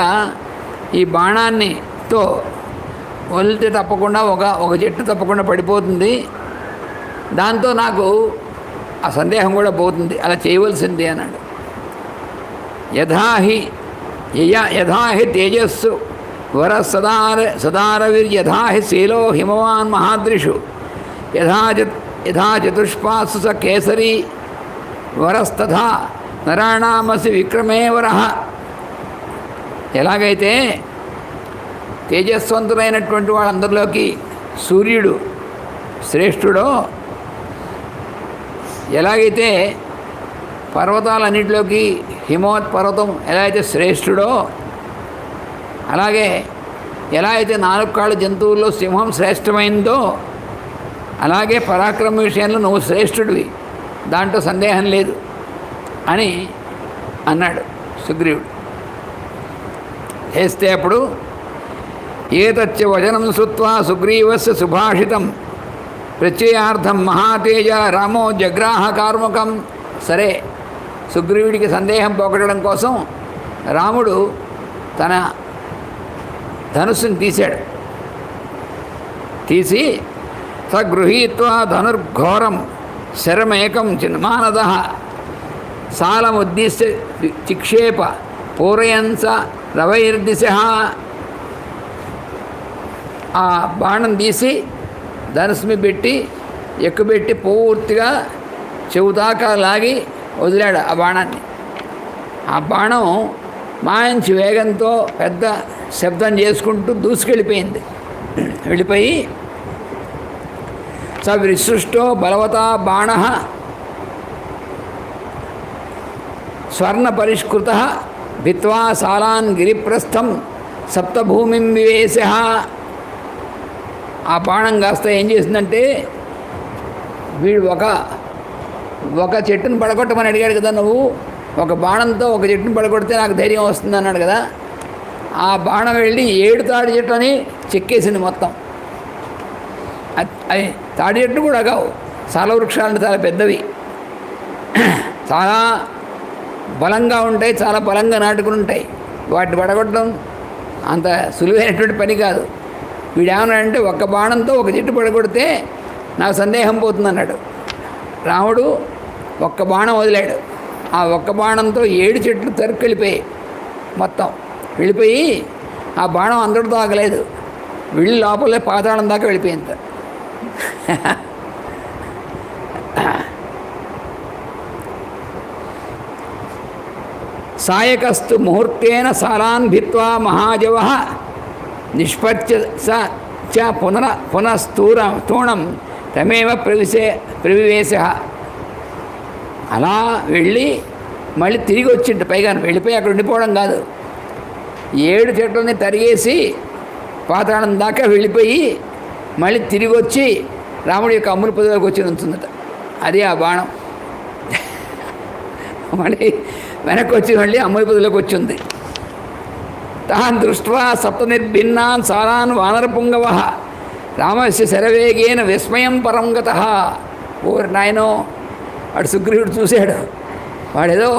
Speaker 1: ఈ బాణాన్నితో వదిలితే తప్పకుండా ఒక చెట్టు తప్పకుండా పడిపోతుంది, దాంతో నాకు ఆ సందేహం కూడా పోతుంది, అలా చేయవలసింది అన్నాడు. యథాహి తేజస్సు వర సదారవిర్యథాహి శీలో హిమవాన్ మహాద్రిషు యథా చతుష్పాసు స కేసరి వరస్తథా నరాణామసి విక్రమే వరః. ఎలాగైతే తేజస్వంతులైనటువంటి వాళ్ళందరిలోకి సూర్యుడు శ్రేష్ఠుడో, ఎలాగైతే పర్వతాలన్నింటిలోకి హిమవత్ పర్వతం ఎలా అయితే శ్రేష్ఠుడో, అలాగే ఎలా అయితే 4 కాళ్ళ జంతువుల్లో సింహం శ్రేష్టమైందో, అలాగే పరాక్రమ విషయంలో నువ్వు శ్రేష్ఠుడివి, దాంట్లో సందేహం లేదు అని అన్నాడు సుగ్రీవుడు. వేస్తే అప్పుడు ఏతచ్చ వచనం శ్రుత్వా సుగ్రీవస్య సుభాషితం ప్రత్యయార్థం మహాతేజ రామో జగ్రాహ కార్ముకం. సరే, సుగ్రీవుడికి సందేహం పోగొట్టడం కోసం రాముడు తన ధనుస్సుని తీసి సగృహీత్వా ధనుర్ఘోరం శరమేకం చిన్మానద సాలముద్దిశ్య చిక్షేప పూరయంస రవైర్దిశ. ఆ బాణం తీసి ధనుస్సుని పెట్టి ఎక్కుపెట్టి పూర్తిగా చెవుదాకా లాగి వదిలాడు ఆ బాణాన్ని. ఆ బాణం మంచి వేగంతో పెద్ద శబ్దం చేసుకుంటూ దూసుకెళ్ళిపోయింది. వెళ్ళిపోయి స విసృష్టో బలవతా బాణ స్వర్ణ పరిష్కృత భిత్వా సాలాన్ గిరిప్రస్థం సప్తభూమిం వివేశ. ఆ బాణం కాస్త ఏం చేసిందంటే, వీడు ఒక చెట్టును పడగొట్టమని అడిగాడు కదా నువ్వు, ఒక బాణంతో ఒక చెట్టును పడగొడితే నాకు ధైర్యం వస్తుంది అన్నాడు కదా. ఆ బాణం వెళ్ళి 7 తాడి చెట్లని చెక్కేసింది మొత్తం. అది తాడి చెట్లు కూడా కావు, సాల వృక్షాలు చాలా పెద్దవి, చాలా బలంగా ఉంటాయి, చాలా బలంగా నాటుకుని ఉంటాయి. వాటిని పడగొట్టడం అంత సులువైనటువంటి పని కాదు. వీడేమన్నాడంటే, ఒక్క బాణంతో ఒక చెట్టు పడగొడితే నాకు సందేహం పోతుందన్నాడు. రాముడు ఒక్క బాణం వదిలాడు. ఆ ఒక్క బాణంతో 7 చెట్లు తరుక్కెళ్ళిపోయాయి. మొత్తం వెళ్ళిపోయి ఆ బాణం అందరితో ఆగలేదు, వెళ్ళి లోపలే పాతాళం దాకా వెళ్ళిపోయింది. సాయకస్తు ముహూర్తేన సాలాన్ భిత్వా మహాజవ నిష్పత్య చ పునఃస్థూణం తమేవ ప్రవివేశ. అలా వెళ్ళి మళ్ళీ తిరిగి వచ్చిండు. పైగా వెళ్ళిపోయి అక్కడ ఉండిపోవడం కాదు, 7 చెట్లని తరిగేసి పాతాళం దాకా వెళ్ళిపోయి మళ్ళీ తిరిగి వచ్చి రాముడి యొక్క అమ్ముల పొదలోకి వచ్చి ఉంటుందట. అది ఆ బాణం. మళ్ళీ వెనక్కి వచ్చి మళ్ళీ అమ్ముల పొదలోకి వచ్చింది. తాన్ దృష్ట్వా సప్తనిర్భిన్నాన్ సాలాన్ వానరపుంగవ రామస్య శరవేగేన విస్మయం పరం గతః. ఓరి నాయనో, వాడు సుగ్రీవుడు చూశాడు. వాడేదో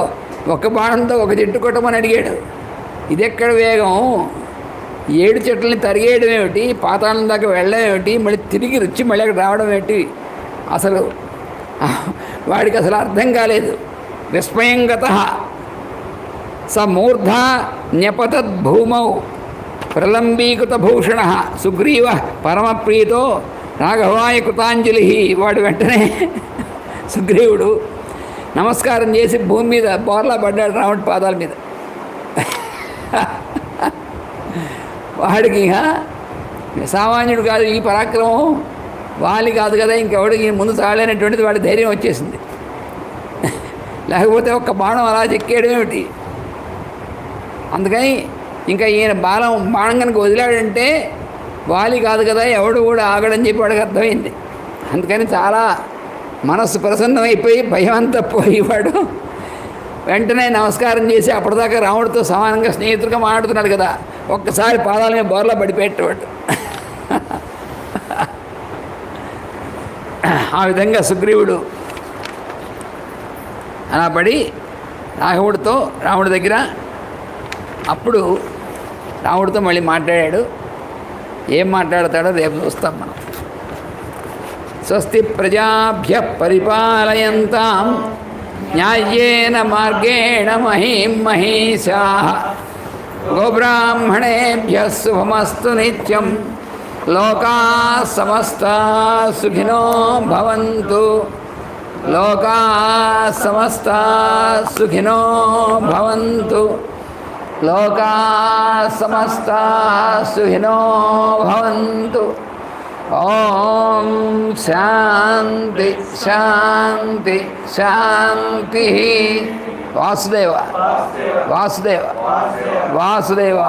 Speaker 1: ఒక్క బాణంతో ఒక చెట్టు కొట్టమని అడిగాడు. ఇదెక్కడ వేగం, 7 చెట్లని తరిగేయడం ఏమిటి, పాతాళం దాకా వెళ్ళడం ఏమిటి, మళ్ళీ తిరిగి వచ్చి మళ్ళీ అక్కడ రావడం ఏమిటి, అసలు వాడికి అసలు అర్థం కాలేదు. విస్మయం గతః స మూర్ధ న్యపతద్భూమౌ ప్రలంబీకృత భూషణ సుగ్రీవ పరమప్రీతో రాఘవాయ కృతాంజలి. వాడు వెంటనే సుగ్రీవుడు నమస్కారం చేసి భూమి మీద బోర్లా పడ్డాడు రాముడి పాదాల మీద. వాడికి సామాన్యుడు కాదు ఈ పరాక్రమం, వాలి కాదు కదా, ఇంకెవడికి ముందు చాలేనటువంటిది వాడి ధైర్యం వచ్చేసింది. లేకపోతే ఒక్క బాణం అలా చెక్కేయడం ఏమిటి. అందుకని ఇంకా ఈయన బాణం కనుక వదిలాడంటే వాలి కాదు కదా, ఎవడు కూడా ఆగడని చెప్పి వాడికి అర్థమైంది. అందుకని చాలా మనస్సు ప్రసన్నమైపోయి భయం అంతా పోయేవాడు వెంటనే నమస్కారం చేసి అప్పటిదాకా రాముడితో సమానంగా స్నేహితుడిగా మాట్లాడుతున్నాడు కదా, ఒక్కసారి పాదాల మీద బోర్లా పడిపెట్టేవాడు. ఆ విధంగా సుగ్రీవుడు అలా పడి రాముడి దగ్గర అప్పుడు రాముడితో మళ్ళీ మాట్లాడాడు. ఏం మాట్లాడతాడో రేపు చూస్తాం మనం. స్వస్తి ప్రజాభ్య పరిపాలయంతాం న్యాయేన మార్గేణ మహీం మహీషాః గోబ్రాహ్మణేభ్యః శుభమస్తు నిత్యం లోకాః సమస్తాః సుఖినో భవంతు. లోకాః సమస్తాః సుఖినో భవంతు. లోకాః సమస్తాః సుఖినో భవంతు. ఓం శాంతి శాంతి శాంతి. వాసుదేవ వాసుదేవ వాసుదేవ.